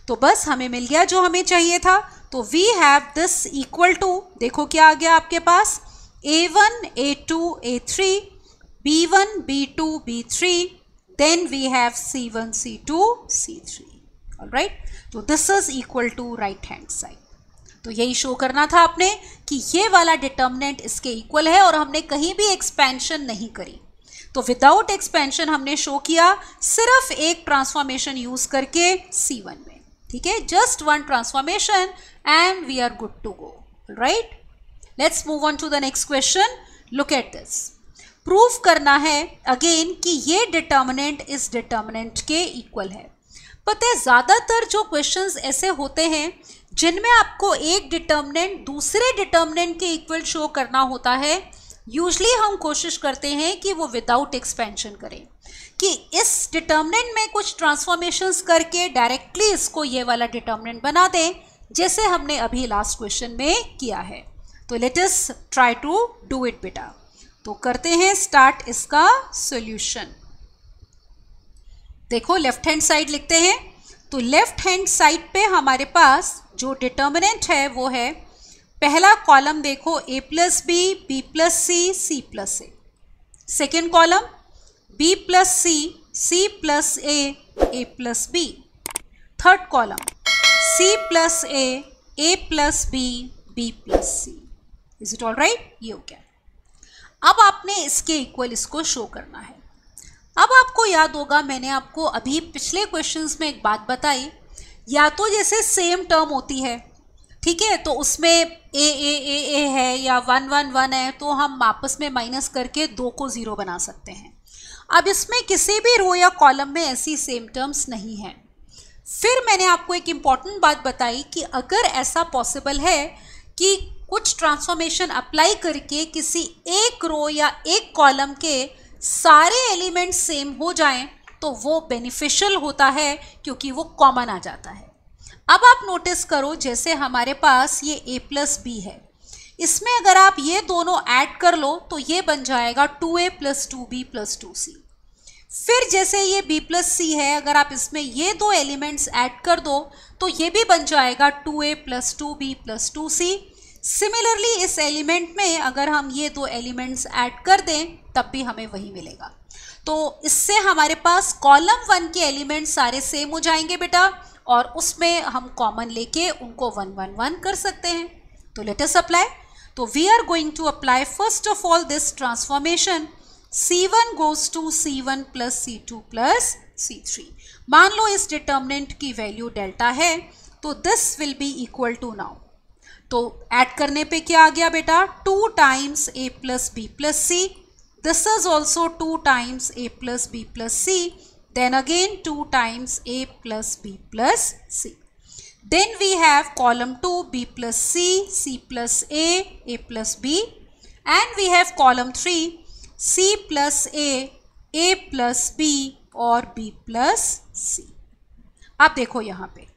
तो बस हमें मिल गया जो हमें चाहिए था। तो we have this equal to, देखो क्या आ गया आपके पास, A1 A2 A3 B1 B2 B3, then we have C1 C2 C3. All right, so this is equal to right hand side. तो यही शो करना था आपने कि ये वाला डिटर्मिनेंट इसके इक्वल है और हमने कहीं भी एक्सपेंशन नहीं करी। तो विदाउट एक्सपेंशन हमने शो किया सिर्फ एक ट्रांसफॉर्मेशन यूज करके C1 में, ठीक है, just one transformation and we are good to go, right. Let's move on to the next question. Look at this. Proof करना है अगेन कि ये डिटर्मिनेंट इस डिटर्मिनेंट के इक्वल है। पता है ज़्यादातर जो क्वेश्चंस ऐसे होते हैं जिनमें आपको एक डिटर्मिनेंट दूसरे डिटर्मिनेंट के इक्वल शो करना होता है, यूजली हम कोशिश करते हैं कि वो विदाउट एक्सपेंशन करें, कि इस डिटर्मिनेंट में कुछ ट्रांसफॉर्मेशंस करके डायरेक्टली इसको ये वाला डिटर्मिनेंट बना दें, जैसे हमने अभी लास्ट क्वेश्चन में किया है। तो let us try to do it बेटा। तो करते हैं स्टार्ट इसका सॉल्यूशन। देखो लेफ्ट हैंड साइड लिखते हैं। तो लेफ्ट हैंड साइड पे हमारे पास जो डिटर्मिनेंट है वो है, पहला कॉलम देखो a plus B, B plus C, C plus A. Second column b plus C, C plus A plus B. Third column c plus A plus B, B plus C. Is it all right? ये हो गया। अब आपने इसके इक्वल इसको शो करना है। अब आपको याद होगा मैंने आपको अभी पिछले क्वेश्चंस में एक बात बताई, या तो जैसे सेम टर्म होती है, ठीक है, तो उसमें ए है या 1 1 1 है, तो हम आपस में माइनस करके 2 को 0 बना सकते हैं। अब इसमें किसी भी रो या कॉलम में ऐसी सेम टर्म्स नहीं है। फिर मैंने आपको एक इम्पॉर्टेंट बात बताई कि अगर ऐसा पॉसिबल है कि कुछ ट्रांसफॉर्मेशन अप्लाई करके किसी एक रो या एक कॉलम के सारे एलिमेंट्स सेम हो जाएं, तो वो बेनिफिशियल होता है क्योंकि वो कॉमन आ जाता है। अब आप नोटिस करो जैसे हमारे पास ये a प्लस बी है, इसमें अगर आप ये दोनों ऐड कर लो तो ये बन जाएगा 2a plus 2b plus 2c। फिर जैसे ये b प्लस सी है, अगर आप इसमें ये दो एलिमेंट्स ऐड कर दो तो ये भी बन जाएगा 2a plus 2b plus 2c। Similarly इस एलिमेंट में अगर हम ये दो एलिमेंट्स ऐड कर दें तब भी हमें वही मिलेगा। तो इससे हमारे पास कॉलम 1 के एलिमेंट्स सारे सेम हो जाएंगे बेटा, और उसमें हम कॉमन लेके उनको 1 1 1 कर सकते हैं। तो लेट अस अप्लाई। तो we are going to apply first of all this transformation C1 goes to C1 plus C2 plus C3। मान लो इस डिटर्मिनेंट की वैल्यू डेल्टा है, तो this will be equal to now, तो ऐड करने पे क्या आ गया बेटा, 2 times a plus B plus C. This is also 2 times a plus B plus C, then again 2 times a plus b plus c. Then we have column 2 b plus c, c plus a plus b, and we have column 3 c plus a plus b और b plus c. अब देखो यहाँ पे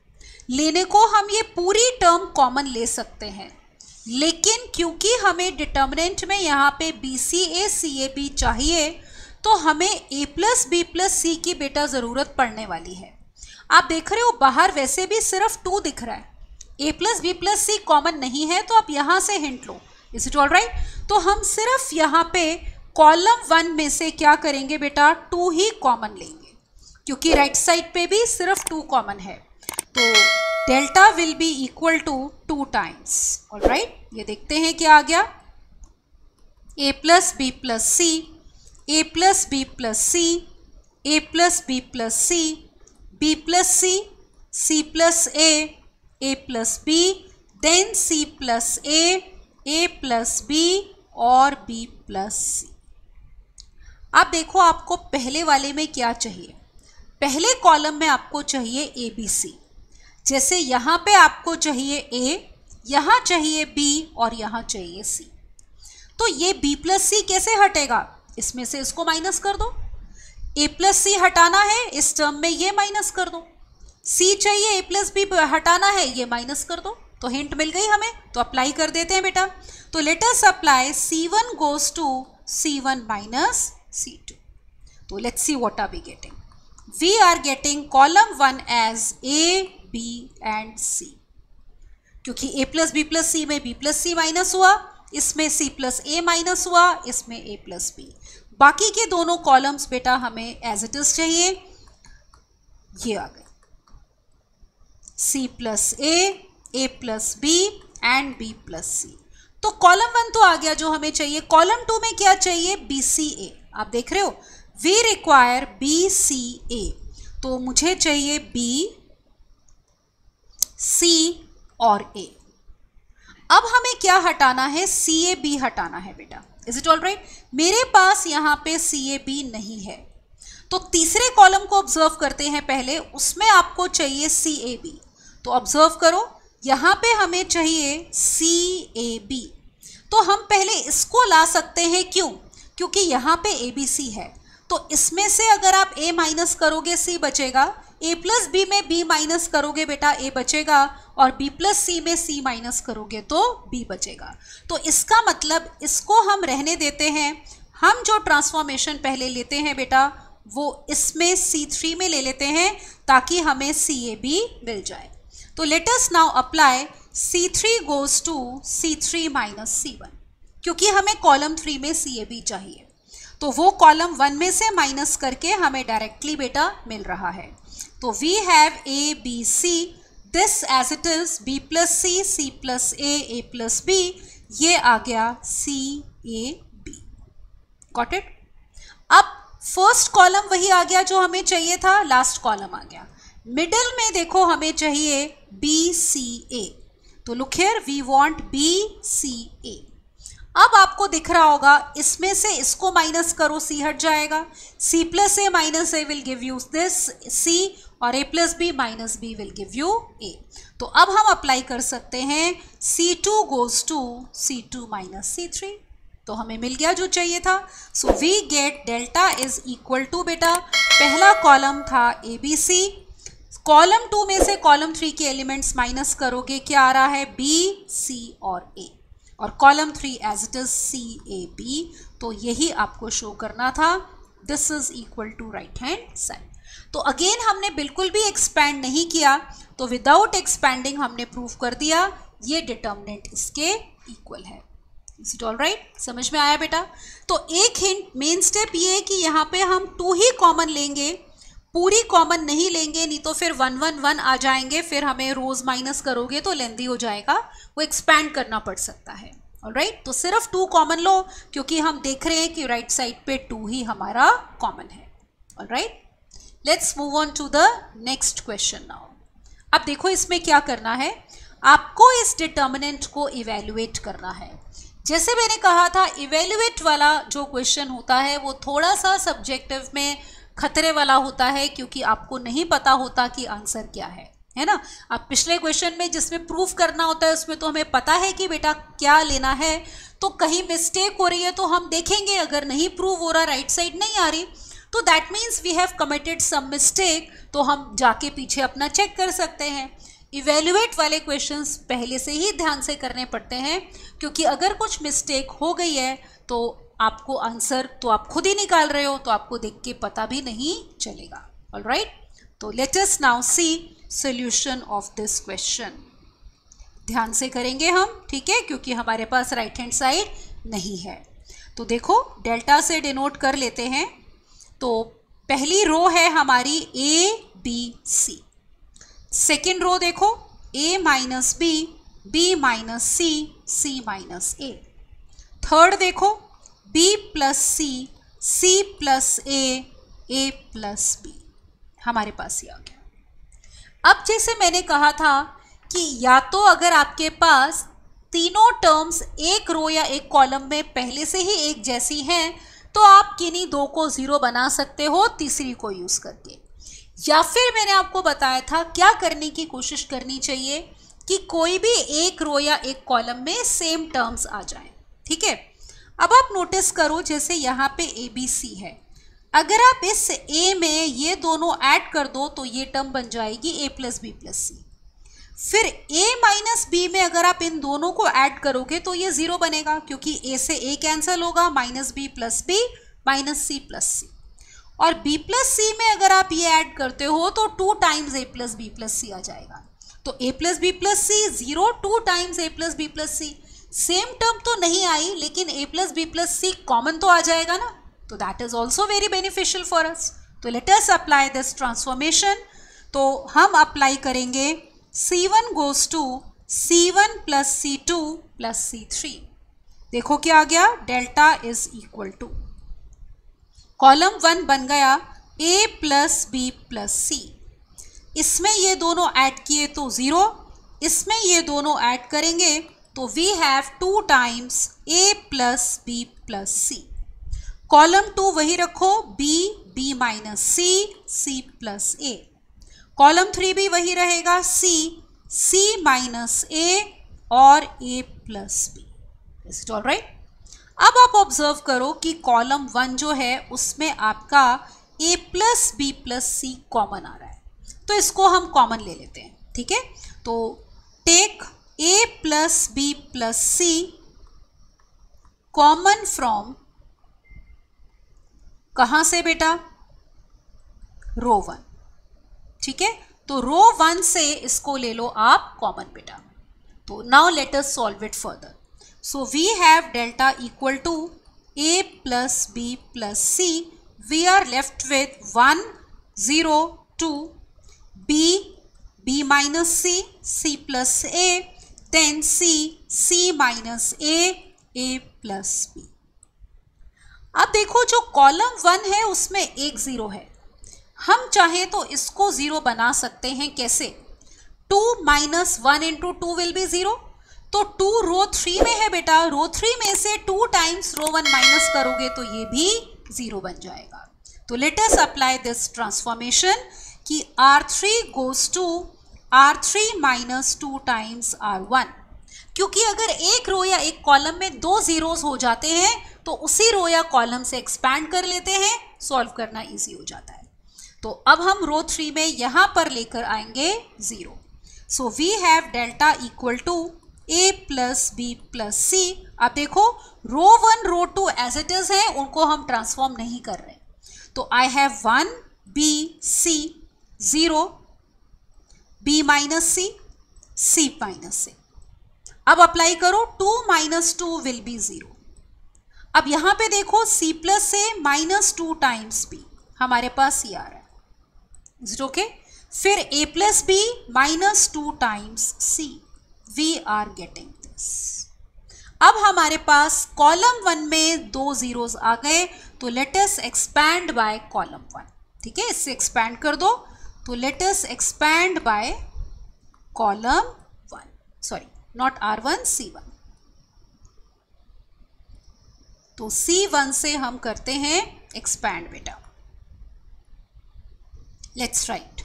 लेने को हम ये पूरी टर्म कॉमन ले सकते हैं, लेकिन क्योंकि हमें डिटर्मिनेंट में यहाँ पे B C A C A B चाहिए, तो हमें a प्लस बी प्लस सी की बेटा ज़रूरत पड़ने वाली है। आप देख रहे हो बाहर वैसे भी सिर्फ 2 दिख रहा है, a plus B plus C common नहीं है, तो आप यहाँ से हिंट लो। Is it all right? तो हम सिर्फ यहाँ पे कॉलम 1 में से क्या करेंगे बेटा, 2 ही कॉमन लेंगे, क्योंकि राइट साइड पे भी सिर्फ 2 कॉमन है। तो delta will be equal to 2 times. All right, ये देखते हैं क्या आ गया, a plus B plus C, a plus B plus C, a plus B plus C, b plus C, c plus a plus b, then c plus a plus b और b प्लस c। अब देखो आपको पहले वाले में क्या चाहिए, पहले कॉलम में आपको चाहिए a b c। जैसे यहाँ पे आपको चाहिए a, यहाँ चाहिए b और यहाँ चाहिए c। तो ये b प्लस सी कैसे हटेगा, इसमें से इसको माइनस कर दो। a प्लस सी हटाना है, इस टर्म में ये माइनस कर दो। c चाहिए a प्लस बी हटाना है, ये माइनस कर दो। तो हिंट मिल गई हमें, तो अप्लाई कर देते हैं बेटा। तो let us apply C1 goes to C1 minus C2। तो let's see what are we getting. We are getting column 1 as a, b and c, क्योंकि a plus B plus C में b प्लस सी माइनस हुआ, इसमें c प्लस a माइनस हुआ, इसमें a प्लस b। बाकी के दोनों कॉलम्स बेटा हमें एज इट इज चाहिए, ये आ गए c plus a plus b and B plus C. तो कॉलम 1 तो आ गया जो हमें चाहिए। कॉलम 2 में क्या चाहिए? बी सी ए। आप देख रहे हो, we require B C A, तो मुझे चाहिए बी सी और ए। अब हमें क्या हटाना है? सी ए बी हटाना है बेटा। Is it all right? मेरे पास यहाँ पे सी ए बी नहीं है, तो तीसरे कॉलम को ऑब्जर्व करते हैं पहले, उसमें आपको चाहिए सी ए बी। तो ऑब्जर्व करो, यहाँ पे हमें चाहिए सी ए बी, तो हम पहले इसको ला सकते हैं। क्यों? क्योंकि यहाँ पे ए बी सी है, तो इसमें से अगर आप a माइनस करोगे c बचेगा, a प्लस बी में b माइनस करोगे बेटा a बचेगा, और b प्लस c में c माइनस करोगे तो b बचेगा। तो इसका मतलब इसको हम रहने देते हैं। हम जो ट्रांसफॉर्मेशन पहले लेते हैं बेटा वो इसमें C3 में ले लेते हैं ताकि हमें CAB मिल जाए। तो let us now apply C3 goes to C3 minus C1, क्योंकि हमें कॉलम 3 में CAB चाहिए, तो वो कॉलम 1 में से माइनस करके हमें डायरेक्टली बेटा मिल रहा है। तो we have A B C, this as it is B plus C, C plus A plus B, ये आ गया C A B. Got it? अब फर्स्ट कॉलम वही आ गया जो हमें चाहिए था, लास्ट कॉलम आ गया। मिडिल में देखो हमें चाहिए बी सी ए, तो look here, we want B C A. अब आपको दिख रहा होगा इसमें से इसको माइनस करो, सी हट जाएगा, C plus A minus A will give you this C, और A plus B minus B will give you A. तो अब हम अप्लाई कर सकते हैं C2 goes to C2 minus C3, तो हमें मिल गया जो चाहिए था। So we get delta is equal to बेटा, पहला कॉलम था ए बी सी, कॉलम 2 में से कॉलम 3 के एलिमेंट्स माइनस करोगे, क्या आ रहा है? बी सी और ए, और column 3 as it is C A B. तो यही आपको शो करना था, this is equal to right hand side. तो अगेन हमने बिल्कुल भी एक्सपैंड नहीं किया, तो विदाउट एक्सपैंडिंग हमने प्रूव कर दिया ये डिटर्मिनेंट इसके इक्वल है। Is it all right? समझ में आया बेटा? तो एक हिंट, मेन स्टेप ये है कि यहाँ पे हम 2 ही कॉमन लेंगे, पूरी कॉमन नहीं लेंगे, नहीं तो फिर 1 1 1 आ जाएंगे, फिर हमें रोज माइनस करोगे तो लेंदी हो जाएगा, वो एक्सपैंड करना पड़ सकता है। ऑलराइट, तो सिर्फ 2 कॉमन लो, क्योंकि हम देख रहे हैं कि राइट साइड पे 2 ही हमारा कॉमन है। Alright, let's move on to the next question now. अब देखो इसमें क्या करना है, आपको इस डिटर्मिनेंट को इवेल्युएट करना है। जैसे मैंने कहा था, इवेल्युएट वाला जो क्वेश्चन होता है वो थोड़ा सा सब्जेक्टिव में खतरे वाला होता है, क्योंकि आपको नहीं पता होता कि आंसर क्या है ना। अब पिछले क्वेश्चन में जिसमें प्रूफ करना होता है उसमें तो हमें पता है कि बेटा क्या लेना है, तो कहीं मिस्टेक हो रही है तो हम देखेंगे, अगर नहीं प्रूव हो रहा, राइट साइड नहीं आ रही, तो that means we have committed some mistake, तो हम जाके पीछे अपना चेक कर सकते हैं। इवेल्युएट वाले क्वेश्चंस पहले से ही ध्यान से करने पड़ते हैं, क्योंकि अगर कुछ मिस्टेक हो गई है तो आपको आंसर तो आप खुद ही निकाल रहे हो, तो आपको देख के पता भी नहीं चलेगा। ऑलराइट, तो let us now see solution of this question. ध्यान से करेंगे हम, ठीक है, क्योंकि हमारे पास राइट हैंड साइड नहीं है। तो देखो डेल्टा से डिनोट कर लेते हैं। तो पहली रो है हमारी ए बी सी, सेकेंड रो देखो a minus B, B minus C, C minus A, third देखो b plus C, C plus A plus B, हमारे पास ये आ गया। अब जैसे मैंने कहा था कि या तो अगर आपके पास तीनों टर्म्स एक रो या एक कॉलम में पहले से ही एक जैसी हैं, तो आप किन्हीं 2 को 0 बना सकते हो तीसरी को यूज़ करके, या फिर मैंने आपको बताया था क्या करने की कोशिश करनी चाहिए कि कोई भी एक रो या एक कॉलम में सेम टर्म्स आ जाएं। ठीक है, अब आप नोटिस करो जैसे यहाँ पे ए बी सी है, अगर आप इस ए में ये दोनों ऐड कर दो तो ये टर्म बन जाएगी ए प्लस बी प्लस सी। फिर a माइनस बी में अगर आप इन दोनों को ऐड करोगे तो ये 0 बनेगा, क्योंकि a से a कैंसिल होगा, minus B plus B minus C plus C. और b प्लस सी में अगर आप ये ऐड करते हो तो 2 times a plus B plus C आ जाएगा। तो a plus B plus C 0, 2 times a plus B plus C, same term तो नहीं आई लेकिन a plus B plus C common तो आ जाएगा ना, तो that is also very beneficial for us. तो let us apply this transformation. तो हम अप्लाई करेंगे C1 goes to C1 plus C2 plus C3। देखो क्या आ गया, delta is equal to, column 1 बन गया A plus B plus C। इसमें ये दोनों ऐड किए तो 0, इसमें ये दोनों ऐड करेंगे तो we have 2 times A plus B plus C। Column 2 वही रखो, B, B minus C, C plus A। Column 3 भी वही रहेगा, C, C माइनस A और A plus B। Is it all right? अब आप ऑब्जर्व करो कि कॉलम 1 जो है उसमें आपका A plus B plus C common आ रहा है, तो इसको हम कॉमन ले लेते हैं। ठीक है, तो take A plus B plus C common from, कहाँ से बेटा, रो 1। ठीक है, तो रो 1 से इसको ले लो आप कॉमन बेटा। तो now let us solve it further. So we have delta equal to A plus B plus C। We are left with 1, 0, 2, B, B minus C, C plus A, then C, C minus A plus B। अब देखो जो कॉलम 1 है उसमें एक 0 है, हम चाहें तो इसको 0 बना सकते हैं। कैसे? 2 माइनस 1 इंटू 2 विल बी 0। तो 2 रो 3 में है बेटा, रो 3 में से 2 टाइम्स रो 1 माइनस करोगे तो ये भी 0 बन जाएगा। तो let us apply this transformation कि R3 goes to R3 minus 2 times R1। क्योंकि अगर एक रो या एक कॉलम में 2 जीरोस हो जाते हैं तो उसी रो या कॉलम से एक्सपैंड कर लेते हैं, सॉल्व करना इजी हो जाता है। तो अब हम रो 3 में यहां पर लेकर आएंगे 0। So we have delta equal to A plus B plus C। अब देखो row 1 row 2 as it is है, उनको हम ट्रांसफॉर्म नहीं कर रहे। तो I have 1 B C 0, B minus C, C minus C। अब अप्लाई करो, 2 माइनस 2 विल बी 0। अब यहां पे देखो C प्लस से माइनस 2 टाइम्स B, हमारे पास ये आ रहा है। Is it okay? फिर A plus B minus 2 times C, we are getting this. अब हमारे पास कॉलम 1 में 2 जीरोस आ गए, तो let us expand by column 1। ठीक है, इससे एक्सपैंड कर दो। तो let us expand by column 1, sorry not R1, C1। तो C1 से हम करते हैं एक्सपैंड बेटा। लेट्स राइट,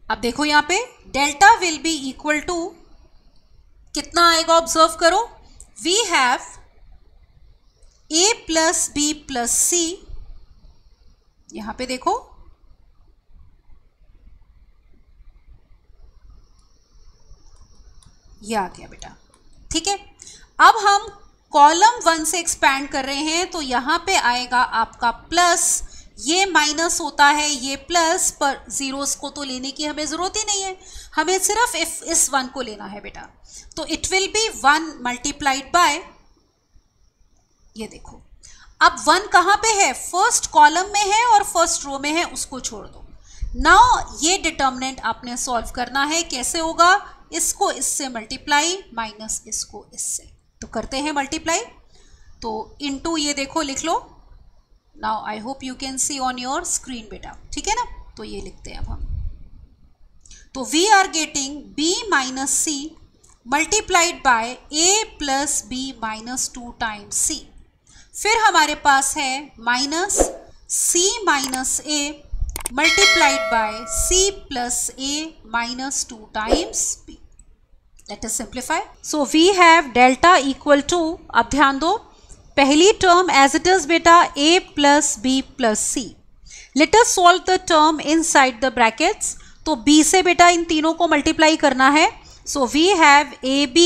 अब देखो यहां पे delta will be equal to कितना आएगा, ऑब्जर्व करो। We have A plus B plus C, यहां पे देखो ये आ गया बेटा। ठीक है, अब हम कॉलम 1 से एक्सपैंड कर रहे हैं, तो यहां पे आएगा आपका प्लस, ये माइनस होता है, ये प्लस, पर जीरोस को तो लेने की हमें जरूरत ही नहीं है, हमें सिर्फ इस 1 को लेना है बेटा। तो it will be 1 multiplied bye, ये देखो अब 1 कहां पे है, फर्स्ट कॉलम में है और फर्स्ट रो में है, उसको छोड़ दो। नाउ ये डिटर्मिनेंट आपने सॉल्व करना है। कैसे होगा, इसको इससे मल्टीप्लाई माइनस इसको इससे, तो करते हैं मल्टीप्लाई। तो इनटू ये देखो लिख लो। Now I hope you can see on your screen बेटा। ठीक है ना, तो ये लिखते हैं अब हम। तो we are getting B minus C multiplied by A plus B minus 2 times C। फिर हमारे पास है minus C minus A multiplied by C plus A minus 2 times B। Let us simplify. So we have delta equal to, अब ध्यान दो, पहली टर्म एज इट इज बेटा A plus B plus C। Let us solve the term inside the brackets. तो B से बेटा इन तीनों को मल्टीप्लाई करना है। So we have AB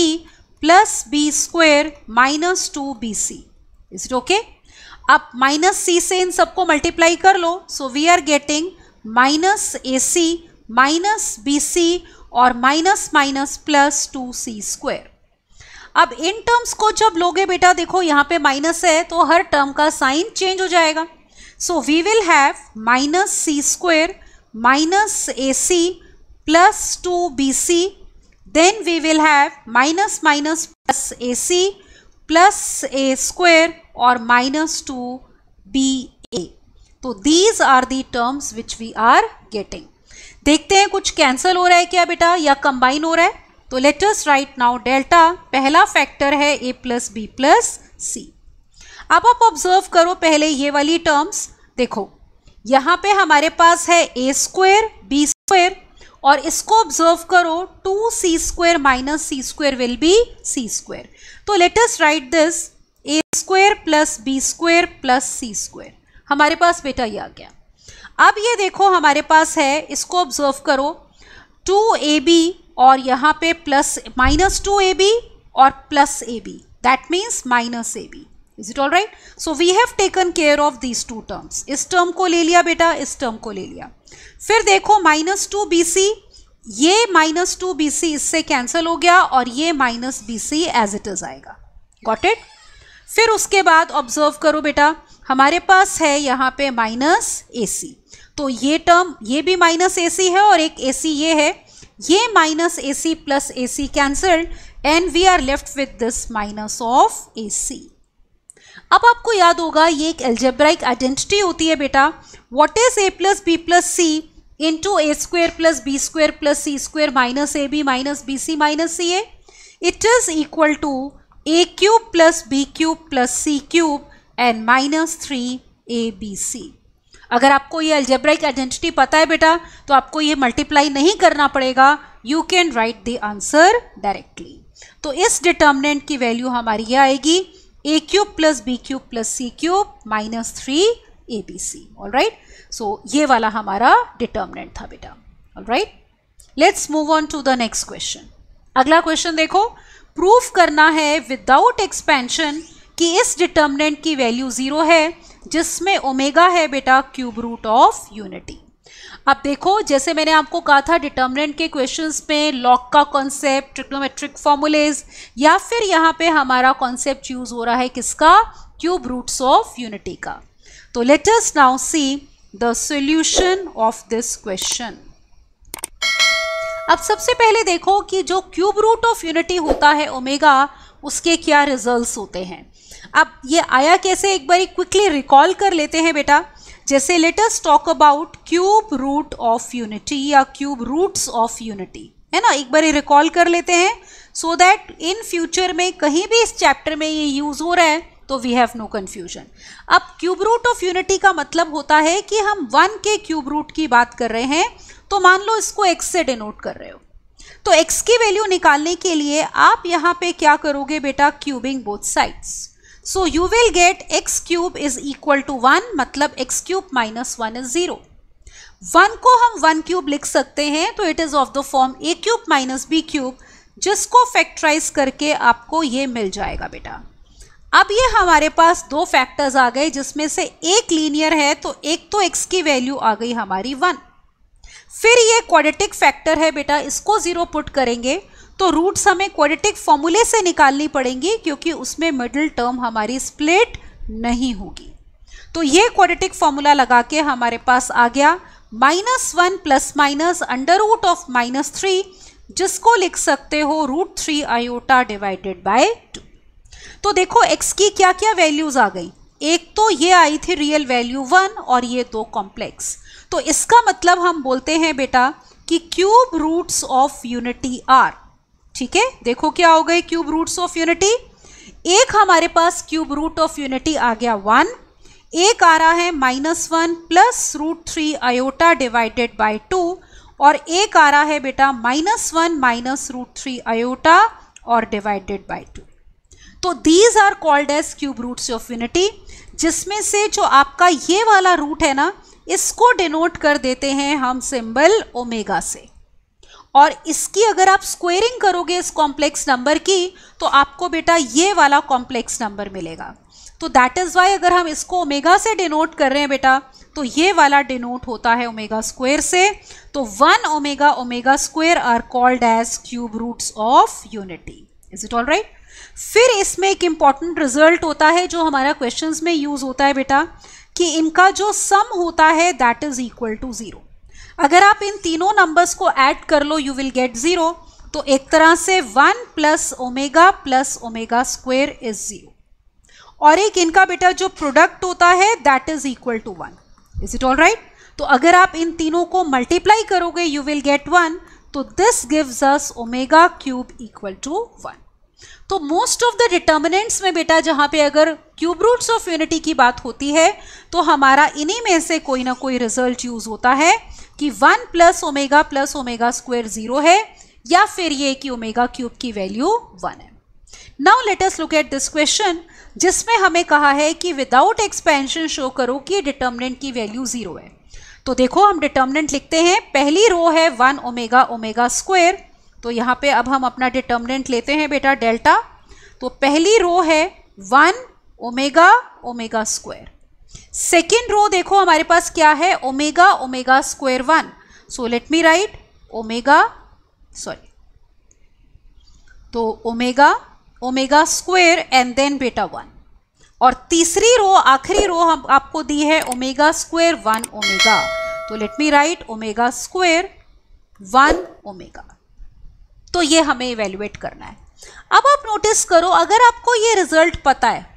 plus B square minus 2BC। Is it okay? अब माइनस C से इन सबको मल्टीप्लाई कर लो। So we are getting minus AC minus BC और minus minus plus 2C square. अब इन टर्म्स को जब लोगे बेटा, देखो यहाँ पे माइनस है तो हर टर्म का साइन चेंज हो जाएगा। So we will have minus c square minus ac plus 2bc. Then we will have minus minus plus ac plus a square or minus 2ba. तो these are the terms which we are getting. देखते हैं कुछ कैंसिल हो रहा है क्या बेटा या कंबाइन हो रहा है. तो let us right now delta. पहला फैक्टर है a प्लस बी प्लस सी. अब आप ऑब्जर्व करो पहले ये वाली टर्म्स. देखो यहाँ पे हमारे पास है a स्क्वायर बी स्क्वायर और इसको ऑब्जर्व करो 2c square minus C square will be C square. तो let us write this a square plus B square plus C square. हमारे पास बेटा ये आ गया. अब ये देखो हमारे पास है, इसको ऑब्जर्व करो 2ab और यहाँ पे प्लस माइनस 2ab और plus ab, that means minus ab. Is it all right? So we have taken care of these two terms. इस टर्म को ले लिया बेटा, इस टर्म को ले लिया. फिर देखो माइनस 2bc, ये माइनस 2bc इससे कैंसिल हो गया और ये minus bc as it is आएगा. Got it? फिर उसके बाद ऑब्जर्व करो बेटा, हमारे पास है यहाँ पे माइनस ac. तो ये टर्म ये भी माइनस ac है और एक ac ये है. ये minus ac plus ac cancelled and we are left with this minus of ac. अब आपको याद होगा ये एक एल्जेब्राइक आइडेंटिटी होती है बेटा. What is a plus B plus C into A square plus B square plus C square minus A B minus B C minus C A. It is equal to a cube plus B cube plus C cube and minus 3abc. अगर आपको ये अलजेब्राइक आइडेंटिटी पता है बेटा तो आपको ये मल्टीप्लाई नहीं करना पड़ेगा. You can write the answer directly. तो इस डिटर्मिनेंट की वैल्यू हमारी ये आएगी a cube plus B cube plus C cube minus 3abc. All right? So ये वाला हमारा डिटर्मिनेंट था बेटा. All right, let's move on to the next question. अगला क्वेश्चन देखो. प्रूफ करना है विदाउट एक्सपेंशन कि इस डिटर्मिनेंट की वैल्यू 0 है जिसमें ओमेगा है बेटा क्यूब रूट ऑफ यूनिटी. अब देखो जैसे मैंने आपको कहा था डिटर्मिनेंट के क्वेश्चंस में लॉग का कॉन्सेप्ट, ट्रिग्नोमेट्रिक फॉर्मूलेज या फिर यहाँ पे हमारा कॉन्सेप्ट यूज हो रहा है किसका? क्यूब रूट्स ऑफ यूनिटी का. तो let us now see the solution of this question. अब सबसे पहले देखो कि जो क्यूब रूट ऑफ यूनिटी होता है ओमेगा, उसके क्या रिजल्ट्स होते हैं. अब ये आया कैसे एक बार क्विकली रिकॉल कर लेते हैं बेटा. जैसे let us talk about cube root of unity या क्यूब रूट्स ऑफ यूनिटी, है ना. एक बार रिकॉल कर लेते हैं सो दैट इन फ्यूचर में कहीं भी इस चैप्टर में ये यूज हो रहा है तो वी हैव नो कंफ्यूजन. अब क्यूब रूट ऑफ यूनिटी का मतलब होता है कि हम 1 के क्यूब रूट की बात कर रहे हैं. तो मान लो इसको x से डिनोट कर रहे हो, तो x की वैल्यू निकालने के लिए आप यहाँ पे क्या करोगे बेटा? Cubing both sides. So you will get x cube is equal to 1, मतलब x क्यूब माइनस 1 इज 0. 1 को हम 1 क्यूब लिख सकते हैं तो it is of the form a cube minus b cube, जिसको फैक्टराइज करके आपको ये मिल जाएगा बेटा. अब ये हमारे पास दो फैक्टर्स आ गए जिसमें से एक लीनियर है, तो एक तो x की वैल्यू आ गई हमारी 1. फिर ये क्वाड्रेटिक फैक्टर है बेटा, इसको 0 पुट करेंगे तो रूट्स हमें क्वाड्रेटिक फॉर्मूले से निकालनी पड़ेंगी क्योंकि उसमें मिडिल टर्म हमारी स्प्लिट नहीं होगी. तो ये क्वाड्रेटिक फॉर्मूला लगा के हमारे पास आ गया -1 plus minus under root of -3, जिसको लिख सकते हो √3 आयोटा डिवाइडेड बाय 2. तो देखो x की क्या क्या वैल्यूज आ गई. एक तो ये आई थी रियल वैल्यू 1 और ये 2 कॉम्प्लेक्स. तो इसका मतलब हम बोलते हैं बेटा कि cube roots of unity are. ठीक है, देखो क्या हो गए क्यूब रूट्स ऑफ यूनिटी. एक हमारे पास क्यूब रूट ऑफ यूनिटी आ गया 1, एक आ रहा है -1 प्लस √3 आयोटा डिवाइडेड बाय 2 और एक आ रहा है बेटा -1 माइनस √3 आयोटा और डिवाइडेड बाय 2. तो these are called as cube roots of unity, जिसमें से जो आपका ये वाला रूट है ना, इसको डिनोट कर देते हैं हम सिंबल ओमेगा से. और इसकी अगर आप स्क्वेयरिंग करोगे इस कॉम्प्लेक्स नंबर की तो आपको बेटा ये वाला कॉम्प्लेक्स नंबर मिलेगा. तो दैट इज वाई अगर हम इसको ओमेगा से डिनोट कर रहे हैं बेटा तो ये वाला डिनोट होता है ओमेगा स्क्वेयर से. तो 1 omega omega square are called as cube roots of unity. Is it all right? फिर इसमें एक इंपॉर्टेंट रिजल्ट होता है जो हमारा क्वेश्चंस में यूज होता है बेटा, कि इनका जो सम होता है दैट इज इक्वल टू 0। अगर आप इन तीनों नंबर्स को ऐड कर लो यू विल गेट 0। तो एक तरह से 1 प्लस ओमेगा स्क्वायर इज 0, और एक इनका बेटा जो प्रोडक्ट होता है that is equal to 1। Is it all right? तो अगर आप इन तीनों को मल्टीप्लाई करोगे यू विल गेट 1, तो this gives us omega cube equal to 1। तो मोस्ट ऑफ द डिटर्मिनेंट्स में बेटा जहां पे अगर क्यूब रूट्स ऑफ यूनिटी की बात होती है तो हमारा इन्हीं में से कोई ना कोई रिजल्ट यूज होता है कि 1 प्लस ओमेगा स्क्वायर 0 है, या फिर ये कि ओमेगा क्यूब की वैल्यू 1 है। Now let us look at this question, जिसमें हमें कहा है कि विदाउट एक्सपेंशन शो करो कि डिटर्मिनेंट की वैल्यू 0 है। तो देखो हम डिटर्मिनेंट लिखते हैं, पहली रो है 1 ओमेगा स्क्वायर, तो यहाँ पे अब हम अपना डिटर्मिनेंट लेते हैं बेटा डेल्टा। तो पहली रो है 1 ओमेगा स्क्वायर। सेकेंड रो देखो हमारे पास क्या है, omega square 1। So late me right तो ओमेगा स्क्वायर एंड देन बेटा 1। और तीसरी रो आखिरी रो हम आपको दी है ओमेगा स्क्वायर 1 ओमेगा, तो let me right omega square 1 omega. तो ये हमें इवेल्युएट करना है। अब आप नोटिस करो, अगर आपको ये रिजल्ट पता है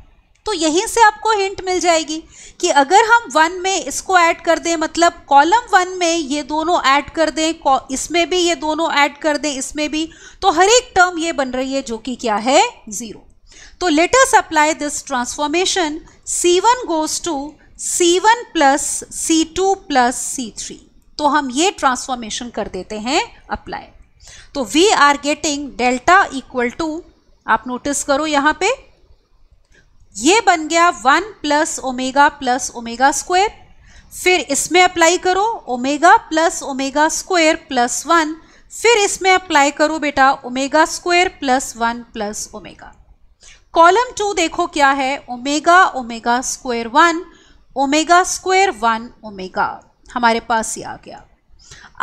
तो यहीं से आपको हिंट मिल जाएगी कि अगर हम 1 में इसको ऐड कर दें, मतलब कॉलम 1 में ये दोनों ऐड कर दें, इसमें भी ये दोनों ऐड कर दें, इसमें भी, तो हर एक टर्म ये बन रही है जो कि क्या है 0। तो let us apply this transformation, C1 goes to C1 plus C2 plus C3। तो हम ये ट्रांसफॉर्मेशन कर देते हैं अप्लाई। तो we are getting delta equal to, आप नोटिस करो यहाँ पे ये बन गया 1 प्लस ओमेगा स्क्वायर, फिर इसमें अप्लाई करो ओमेगा स्क्वायर प्लस 1, फिर इसमें अप्लाई करो बेटा omega square plus 1 plus omega. Column 2 देखो क्या है, omega square 1 omega square 1 omega, हमारे पास ये आ गया।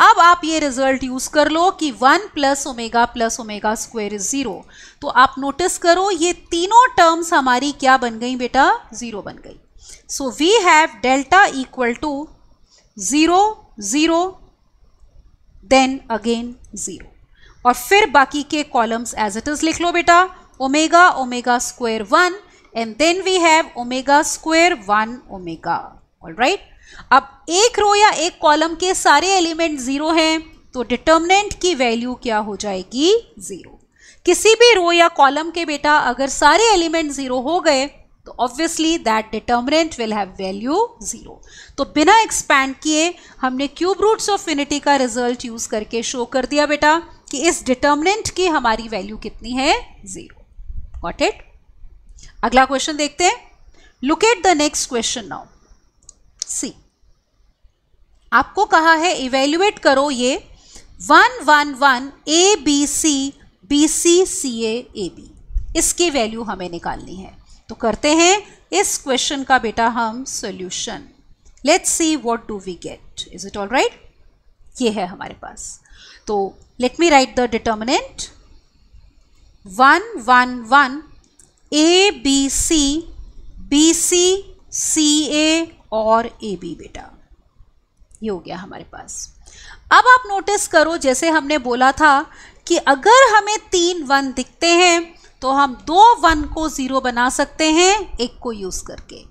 अब आप ये रिजल्ट यूज कर लो कि 1 प्लस ओमेगा स्क्वायर इज 0। तो आप नोटिस करो ये तीनों टर्म्स हमारी क्या बन गई बेटा, 0 बन गई। So we have delta equal to 0 0 then again 0, और फिर बाकी के कॉलम्स एज इट इज लिख लो बेटा, omega square 1 and then we have omega square 1 omega. Alright, अब एक रो या एक कॉलम के सारे एलिमेंट 0 हैं तो डिटर्मिनेंट की वैल्यू क्या हो जाएगी, 0। किसी भी रो या कॉलम के बेटा अगर सारे एलिमेंट 0 हो गए तो obviously that determinant will have value 0। तो बिना एक्सपैंड किए हमने क्यूब रूट्स ऑफ यूनिटी का रिजल्ट यूज करके शो कर दिया बेटा कि इस डिटर्मिनेंट की हमारी वैल्यू कितनी है, 0। Got it? अगला क्वेश्चन देखते हैं। Look at the next question now. See, आपको कहा है इवेल्युएट करो ये 1 1 1 A B C B C C A B, इसकी वैल्यू हमें निकालनी है। तो करते हैं इस क्वेश्चन का बेटा हम solution. Let's see what do we get. Is it all right? ये है हमारे पास। तो let me write the determinant 1 1 1 A B C C A और ए बी बेटा, ये हो गया हमारे पास। अब आप नोटिस करो जैसे हमने बोला था कि अगर हमें 3 1 दिखते हैं तो हम 2 1 को 0 बना सकते हैं एक को यूज करके।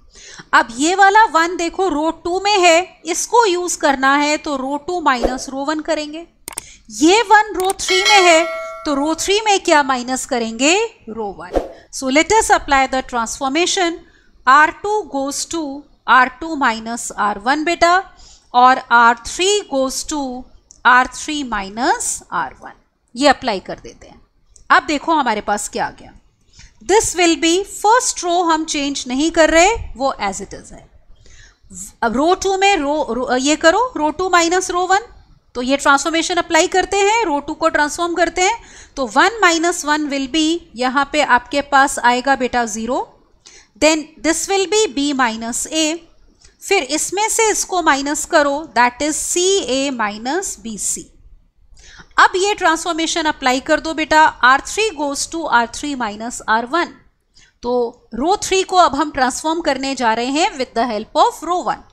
अब ये वाला 1 देखो रो 2 में है, इसको यूज करना है तो रो 2 माइनस रो 1 करेंगे। ये 1 रो 3 में है तो रो 3 में क्या माइनस करेंगे, row 1। So let us apply the transformation, R2 goes to R2 minus R1 बेटा, और R3 goes to R3 minus R1। ये अप्लाई कर देते हैं। अब देखो हमारे पास क्या आ गया, this will be, first row हम चेंज नहीं कर रहे, वो एज इट इज है। अब रो 2 में ये करो रो 2 माइनस रो 1, तो ये ट्रांसफॉर्मेशन अप्लाई करते हैं, रो 2 को ट्रांसफॉर्म करते हैं। तो 1 माइनस 1 विल बी, यहाँ पे आपके पास आएगा बेटा 0, then this will be b minus a, फिर इसमें से इसको माइनस करो, that is C A minus B C. अब ये ट्रांसफॉर्मेशन अप्लाई कर दो बेटा, R3 goes to R3 minus R1, तो रो 3 को अब हम ट्रांसफॉर्म करने जा रहे हैं with the help of row 1।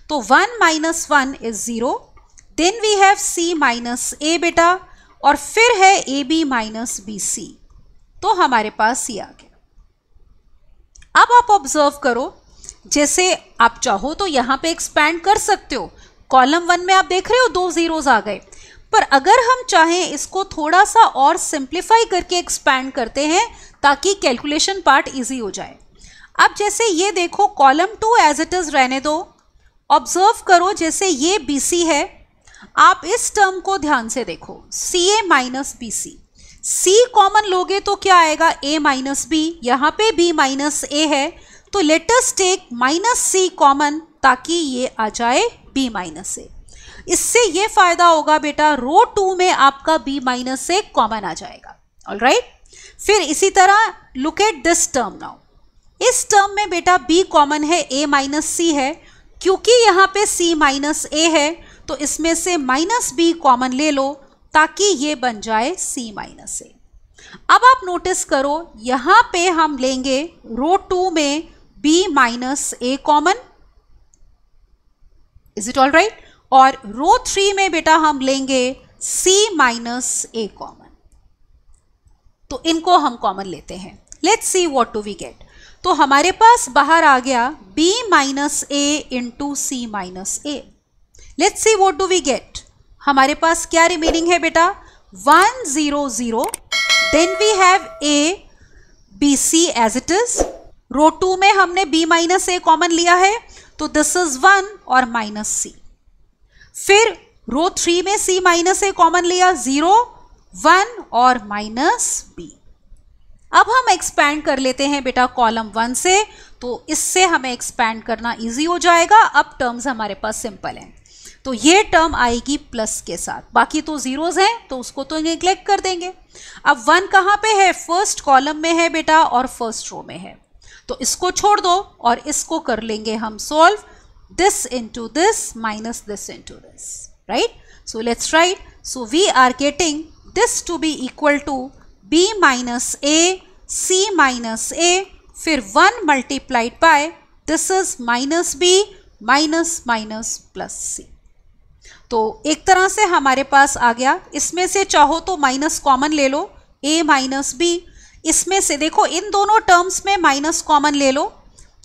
तो 1 minus 1 is 0, then we have c minus a बेटा, और फिर है A B minus B C. तो हमारे पास c आ गया। अब आप ऑब्जर्व करो, जैसे आप चाहो तो यहां पे एक्सपैंड कर सकते हो। कॉलम 1 में आप देख रहे हो 2 जीरोस आ गए, पर अगर हम चाहें इसको थोड़ा सा और सिंप्लीफाई करके एक्सपैंड करते हैं ताकि कैलकुलेशन पार्ट इजी हो जाए। अब जैसे ये देखो, कॉलम 2 एज इट इज रहने दो। ऑब्जर्व करो, जैसे ये बी सी है, आप इस टर्म को ध्यान से देखो, सी A minus B C. C common लोगे तो क्या आएगा, a माइनस बी। यहाँ पे b माइनस a है, तो लेट अस टेक माइनस सी कॉमन ताकि ये आ जाए b माइनस a। इससे ये फायदा होगा बेटा, रो 2 में आपका b माइनस a कॉमन आ जाएगा। ऑलराइट, फिर इसी तरह look at this term now. इस टर्म में बेटा b कॉमन है, a माइनस c है। क्योंकि यहाँ पे c माइनस a है तो इसमें से माइनस b कॉमन ले लो ताकि ये बन जाए c माइनस a। अब आप नोटिस करो, यहाँ पे हम लेंगे रो 2 में b minus a common, is it all right, और रो 3 में बेटा हम लेंगे c माइनस a कॉमन। तो इनको हम कॉमन लेते हैं। Let's see what do we get. तो हमारे पास बाहर आ गया b minus a into C minus a। Let's see what do we get. हमारे पास क्या रिमेनिंग है बेटा, 1 0 0, then we have a b c as it is. Row 2 में हमने b माइनस a कॉमन लिया है, तो दिस इज 1 और माइनस c। फिर रो 3 में c माइनस a कॉमन लिया, 0 1 और माइनस b। अब हम एक्सपैंड कर लेते हैं बेटा कॉलम 1 से, तो इससे हमें एक्सपैंड करना इजी हो जाएगा। अब टर्म्स हमारे पास सिंपल हैं, तो ये टर्म आएगी प्लस के साथ, बाकी तो जीरोस हैं तो उसको तो नेग्लेक्ट कर देंगे। अब 1 कहाँ पे है, फर्स्ट कॉलम में है बेटा और फर्स्ट रो में है, तो इसको छोड़ दो और इसको कर लेंगे हम solve. This into this minus this into this, right. So let's write, so we are getting this to be equal to b minus a c minus a, फिर 1 multiplied by this is minus b minus minus plus c। तो एक तरह से हमारे पास आ गया। इसमें से चाहो तो माइनस कॉमन ले लो, a माइनस b। इसमें से देखो इन दोनों टर्म्स में माइनस कॉमन ले लो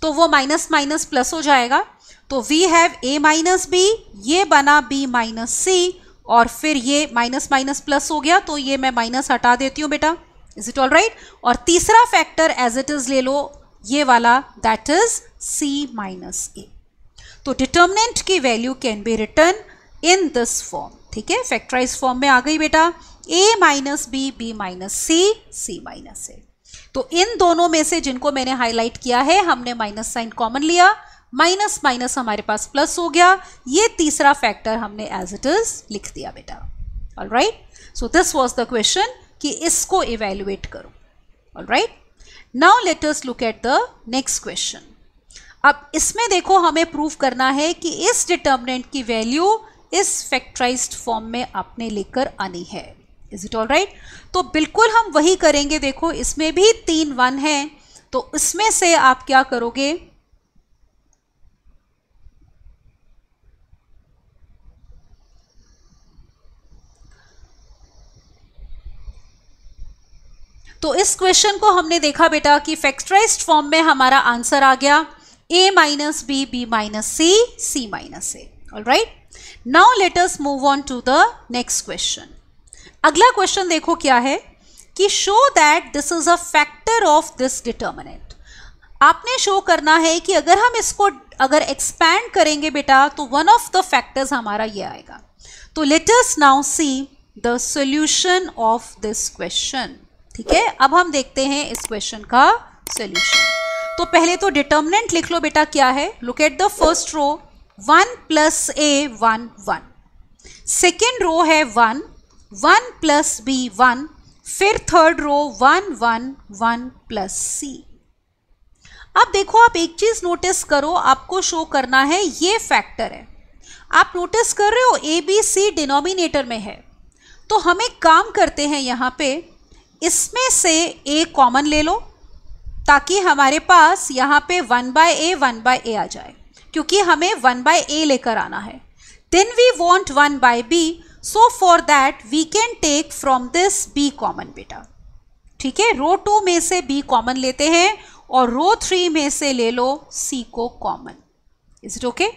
तो वो माइनस माइनस प्लस हो जाएगा। तो we have a minus b, ये बना b माइनस c, और फिर ये माइनस माइनस प्लस हो गया, तो ये मैं माइनस हटा देती हूँ बेटा, इज इट ऑल राइट। और तीसरा फैक्टर एज इट इज ले लो, ये वाला, that is c minus a। तो डिटर्मिनेंट की value can be written in this form, ठीक है, फैक्टराइज फॉर्म में आ गई बेटा, a minus b, b minus c, c minus a। तो इन दोनों में से जिनको मैंने हाईलाइट किया है, हमने माइनस साइन कॉमन लिया, माइनस माइनस हमारे पास प्लस हो गया, ये तीसरा फैक्टर हमने एज इट इज लिख दिया बेटा। Alright, so this was the question कि इसको इवेल्युएट करो। Alright, now let us look at the next question. अब इसमें देखो हमें प्रूव करना है कि इस डिटर्मिनेंट की वैल्यू इस फैक्टराइज्ड फॉर्म में आपने लेकर आनी है, इज इट ऑल राइट। तो बिल्कुल हम वही करेंगे। देखो इसमें भी 3 1 हैं, तो इसमें से आप क्या करोगे, तो इस क्वेश्चन को हमने देखा बेटा कि फैक्टराइज्ड फॉर्म में हमारा आंसर आ गया a minus b, b minus c, c minus a। Alright, now let us move on to the next question. अगला क्वेश्चन देखो क्या है कि show that this is a factor of this determinant. आपने शो करना है कि अगर हम इसको अगर एक्सपैंड करेंगे बेटा तो वन ऑफ द फैक्टर्स हमारा ये आएगा। तो let us now see the solution of this question, ठीक है। अब हम देखते हैं इस क्वेश्चन का सॉल्यूशन। तो पहले तो डिटर्मिनेंट लिख लो बेटा, क्या है, look at the first row, 1 plus a 1 1, second row है 1 1 प्लस b 1, फिर थर्ड रो 1 1 1 प्लस c। अब देखो आप एक चीज नोटिस करो, आपको शो करना है ये फैक्टर है। आप नोटिस कर रहे हो a b c डिनोमिनेटर में है, तो हम एक काम करते हैं, यहाँ पे इसमें से a कॉमन ले लो, ताकि हमारे पास यहाँ पे 1/a आ जाए, क्योंकि हमें 1/a लेकर आना है. Then we want 1/b, so for that we can take from this b common बेटा. ठीक है, रो 2 में से b कॉमन लेते हैं और रो 3 में से ले लो c को कॉमन. Is it okay?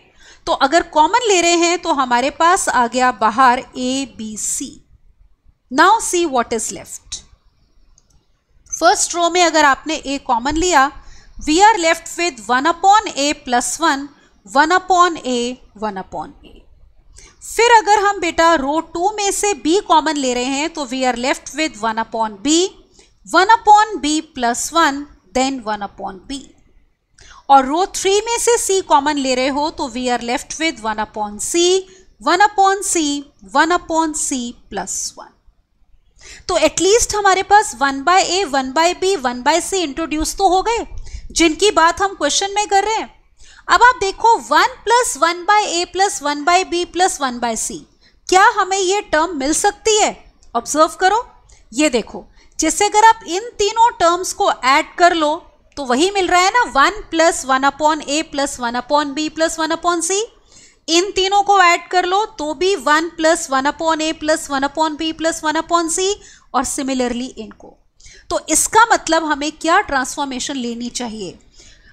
तो अगर कॉमन ले रहे हैं तो हमारे पास आ गया बाहर a b c. Now see what is left. First row में अगर आपने a कॉमन लिया, we are left with 1/a + 1, 1/a, 1/a. फिर अगर हम बेटा रो 2 में से b कॉमन ले रहे हैं तो we are left with 1/b, 1/b + 1, then 1/b. और रो 3 में से c कॉमन ले रहे हो तो we are left with 1/c, 1/c, 1/c + 1. तो एटलीस्ट हमारे पास 1/a, 1/b, 1/c इंट्रोड्यूस तो हो गए, जिनकी बात हम क्वेश्चन में कर रहे हैं. अब आप देखो 1 + 1/a + 1/b + 1/c, क्या हमें ये टर्म मिल सकती है? ऑब्जर्व करो, ये देखो, जैसे अगर आप इन तीनों टर्म्स को ऐड कर लो तो वही मिल रहा है ना, 1 + 1/a + 1/b + 1/c. इन तीनों को ऐड कर लो तो भी 1 + 1/a + 1/b + 1/c, और सिमिलरली इनको. तो इसका मतलब हमें क्या ट्रांसफॉर्मेशन लेनी चाहिए?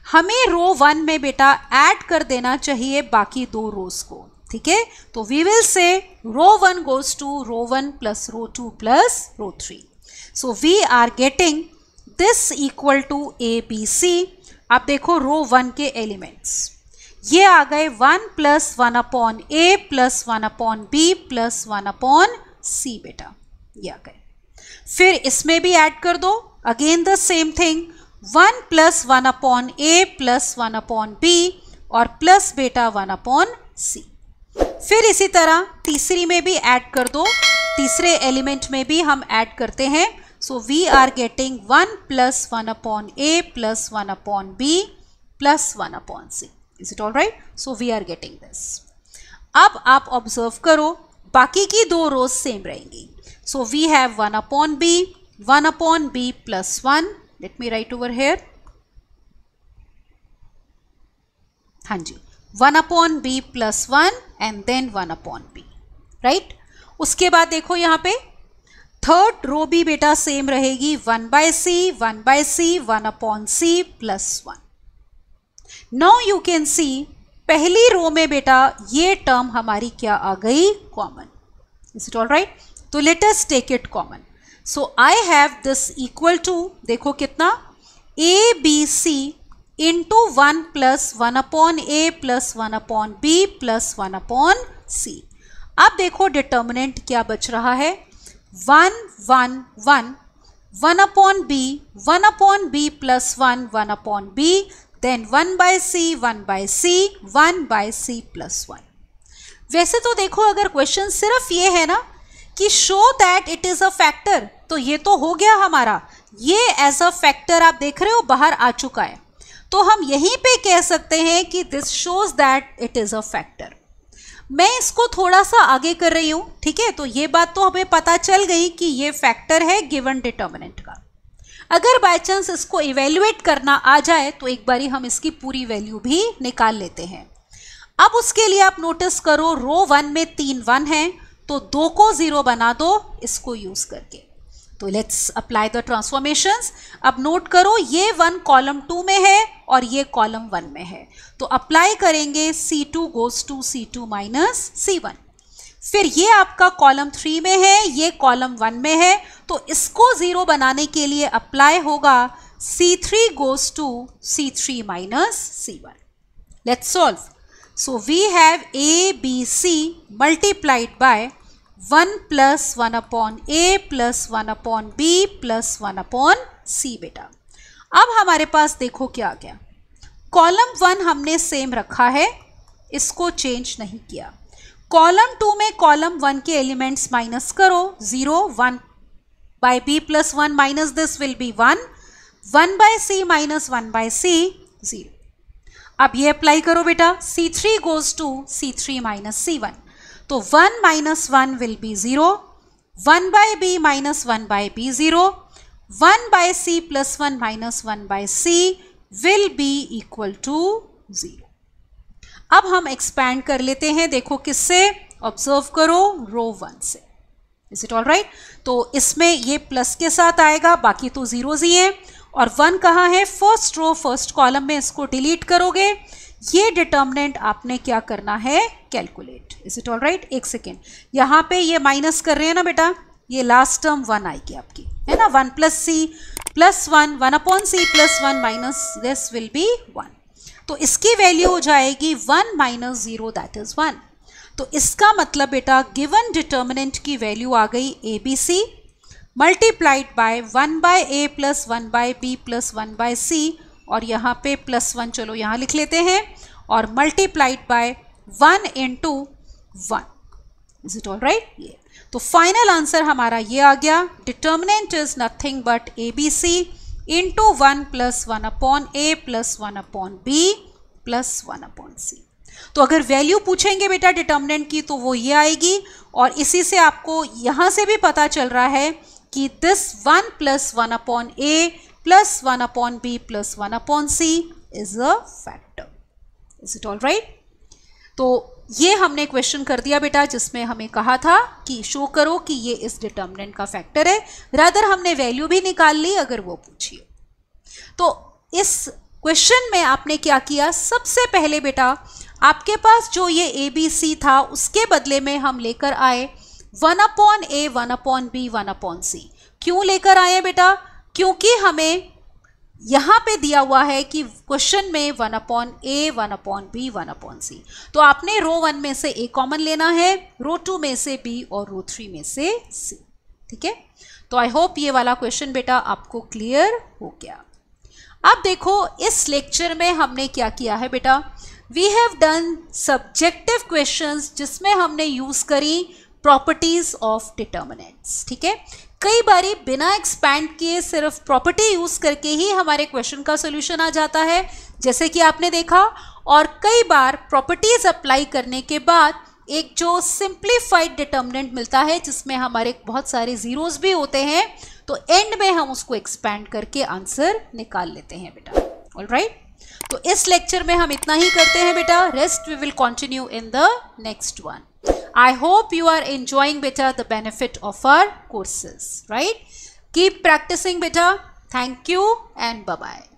हमें रो 1 में बेटा ऐड कर देना चाहिए बाकी दो रोज को. ठीक है, तो we will say row 1 goes to row 1 + row 2 + row 3. So we are getting this equal to a b c. अब देखो रो 1 के एलिमेंट्स ये आ गए 1 + 1/a + 1/b + 1/c बेटा, ये आ गए. फिर इसमें भी ऐड कर दो, again the same thing, 1 + 1/a + 1/b और प्लस बेटा 1/c. फिर इसी तरह तीसरी में भी ऐड कर दो, तीसरे एलिमेंट में भी हम ऐड करते हैं. So we are getting 1 + 1/a + 1/b + 1/c. Is it all right? So we are getting this. अब आप ऑब्जर्व करो, बाकी की दो रोज सेम रहेंगी. So we have 1/b, 1/b + 1. Let me write over here. हाँ जी, 1/b + 1 and then 1/b. Right? उसके बाद देखो यहाँ पे थर्ड रो भी बेटा सेम रहेगी, 1/c, 1/c, 1/c + 1. Now you can सी पहली रो में बेटा ये टर्म हमारी क्या आ गई? Common. Is it all right? तो let us take it common. So I have this equal to, देखो कितना, a b c into 1 + 1/a + 1/b + 1/c. अब देखो डिटर्मिनेंट क्या बच रहा है, 1 1 1, 1/b, 1/b + 1, 1/b, then 1/c, 1/c, 1/c + 1. वैसे तो देखो अगर क्वेश्चन सिर्फ ये है ना कि show that it is a factor, तो ये तो हो गया हमारा, ये एज अ फैक्टर आप देख रहे हो बाहर आ चुका है. तो हम यहीं पे कह सकते हैं कि this shows that it is a factor. मैं इसको थोड़ा सा आगे कर रही हूँ. ठीक है, तो ये बात तो हमें पता चल गई कि ये फैक्टर है गिवन डिटर्मिनेंट का. अगर बाय चांस इसको इवेल्युएट करना आ जाए तो एक बारी हम इसकी पूरी वैल्यू भी निकाल लेते हैं. अब उसके लिए आप नोटिस करो, रो 1 में 3 1 हैं, तो 2 को 0 बना दो इसको यूज करके. तो लेट्स अप्लाई द ट्रांसफॉर्मेशंस. अब नोट करो, ये 1 कॉलम 2 में है और ये कॉलम 1 में है, तो अप्लाई करेंगे c2 goes to c2 - c1. फिर ये आपका कॉलम 3 में है, ये कॉलम 1 में है, तो इसको 0 बनाने के लिए अप्लाई होगा c3 goes to c3 - c1. Let's solve. So we have a b c multiplied by 1 + 1/a + 1/b + 1/c बेटा. अब हमारे पास देखो क्या आ गया, कॉलम 1 हमने सेम रखा है, इसको चेंज नहीं किया. कॉलम 2 में कॉलम 1 के एलिमेंट्स माइनस करो, 0, 1/b + 1 minus this will be 1, 1/c - 1/c 0. अब ये अप्लाई करो बेटा, c3 goes to c3 - c1, तो 1 - 1 will be 0, 1/b - 1/b 0, 1 by c plus 1 minus 1 by c will be equal to 0. अब हम एक्सपैंड कर लेते हैं, देखो किससे, ऑब्जर्व करो रो 1 से. Is it all right? तो इसमें ये प्लस के साथ आएगा, बाकी तो जीरोज ही है. और 1 कहाँ है, फर्स्ट रो फर्स्ट कॉलम में. इसको डिलीट करोगे. ये डिटर्मिनेंट आपने क्या करना है, calculate. Is it all right? एक सेकेंड, यहाँ पे ये माइनस कर रहे हैं ना बेटा, ये लास्ट टर्म 1 आएगी आपकी, है ना. 1 plus C plus 1, 1 upon C plus 1 minus this will be 1. तो इसकी वैल्यू हो जाएगी 1 माइनस 0 दैट इज 1. तो इसका मतलब बेटा गिवन डिटर्मिनेंट की वैल्यू आ गई A B C multiplied by 1 by A plus 1 by B plus 1 by C, और यहाँ पे प्लस 1 चलो यहाँ लिख लेते हैं, और multiplied by 1 into 1. Is it all right? ये तो फाइनल आंसर हमारा ये आ गया. Determinant is nothing but A B C into 1 plus 1 upon A plus 1 upon B plus 1 upon C. तो अगर वैल्यू पूछेंगे बेटा डिटर्मिनेंट की तो वो ये आएगी. और इसी से आपको यहाँ से भी पता चल रहा है कि this 1 plus 1 upon A plus 1 upon B plus 1 upon C is a factor. Is it all right? तो ये हमने क्वेश्चन कर दिया बेटा, जिसमें हमें कहा था कि शो करो कि ये इस डिटर्मिनेंट का फैक्टर है. रादर हमने वैल्यू भी निकाल ली अगर वो पूछिए. तो इस क्वेश्चन में आपने क्या किया, सबसे पहले बेटा आपके पास जो ये ए बी सी था उसके बदले में हम लेकर आए 1 अपॉन ए 1 अपॉन बी 1 अपॉन सी. क्यों लेकर आए बेटा? क्योंकि हमें यहाँ पे दिया हुआ है कि क्वेश्चन में 1 अपॉन ए 1 अपॉन बी 1 अपॉन सी. तो आपने रो 1 में से ए कॉमन लेना है, रो 2 में से बी और रो 3 में से सी. ठीक है? तो आई होप ये वाला क्वेश्चन बेटा आपको क्लियर हो गया. अब देखो इस लेक्चर में हमने क्या किया है बेटा, we have done subjective questions जिसमें हमने यूज करी प्रॉपर्टीज ऑफ डिटर्मिनेंट्स. ठीक है? कई बारी बिना एक्सपैंड किए सिर्फ प्रॉपर्टी यूज करके ही हमारे क्वेश्चन का सोल्यूशन आ जाता है, जैसे कि आपने देखा. और कई बार प्रॉपर्टीज अप्लाई करने के बाद एक जो सिंप्लीफाइड डिटर्मिनेंट मिलता है जिसमें हमारे बहुत सारे जीरोस भी होते हैं, तो एंड में हम उसको एक्सपैंड करके आंसर निकाल लेते हैं बेटा. All right? तो इस लेक्चर में हम इतना ही करते हैं बेटा. Rest we will continue in the next one. I hope you are enjoying beta the benefit of our courses, right? Keep practicing beta. Thank you and bye-bye.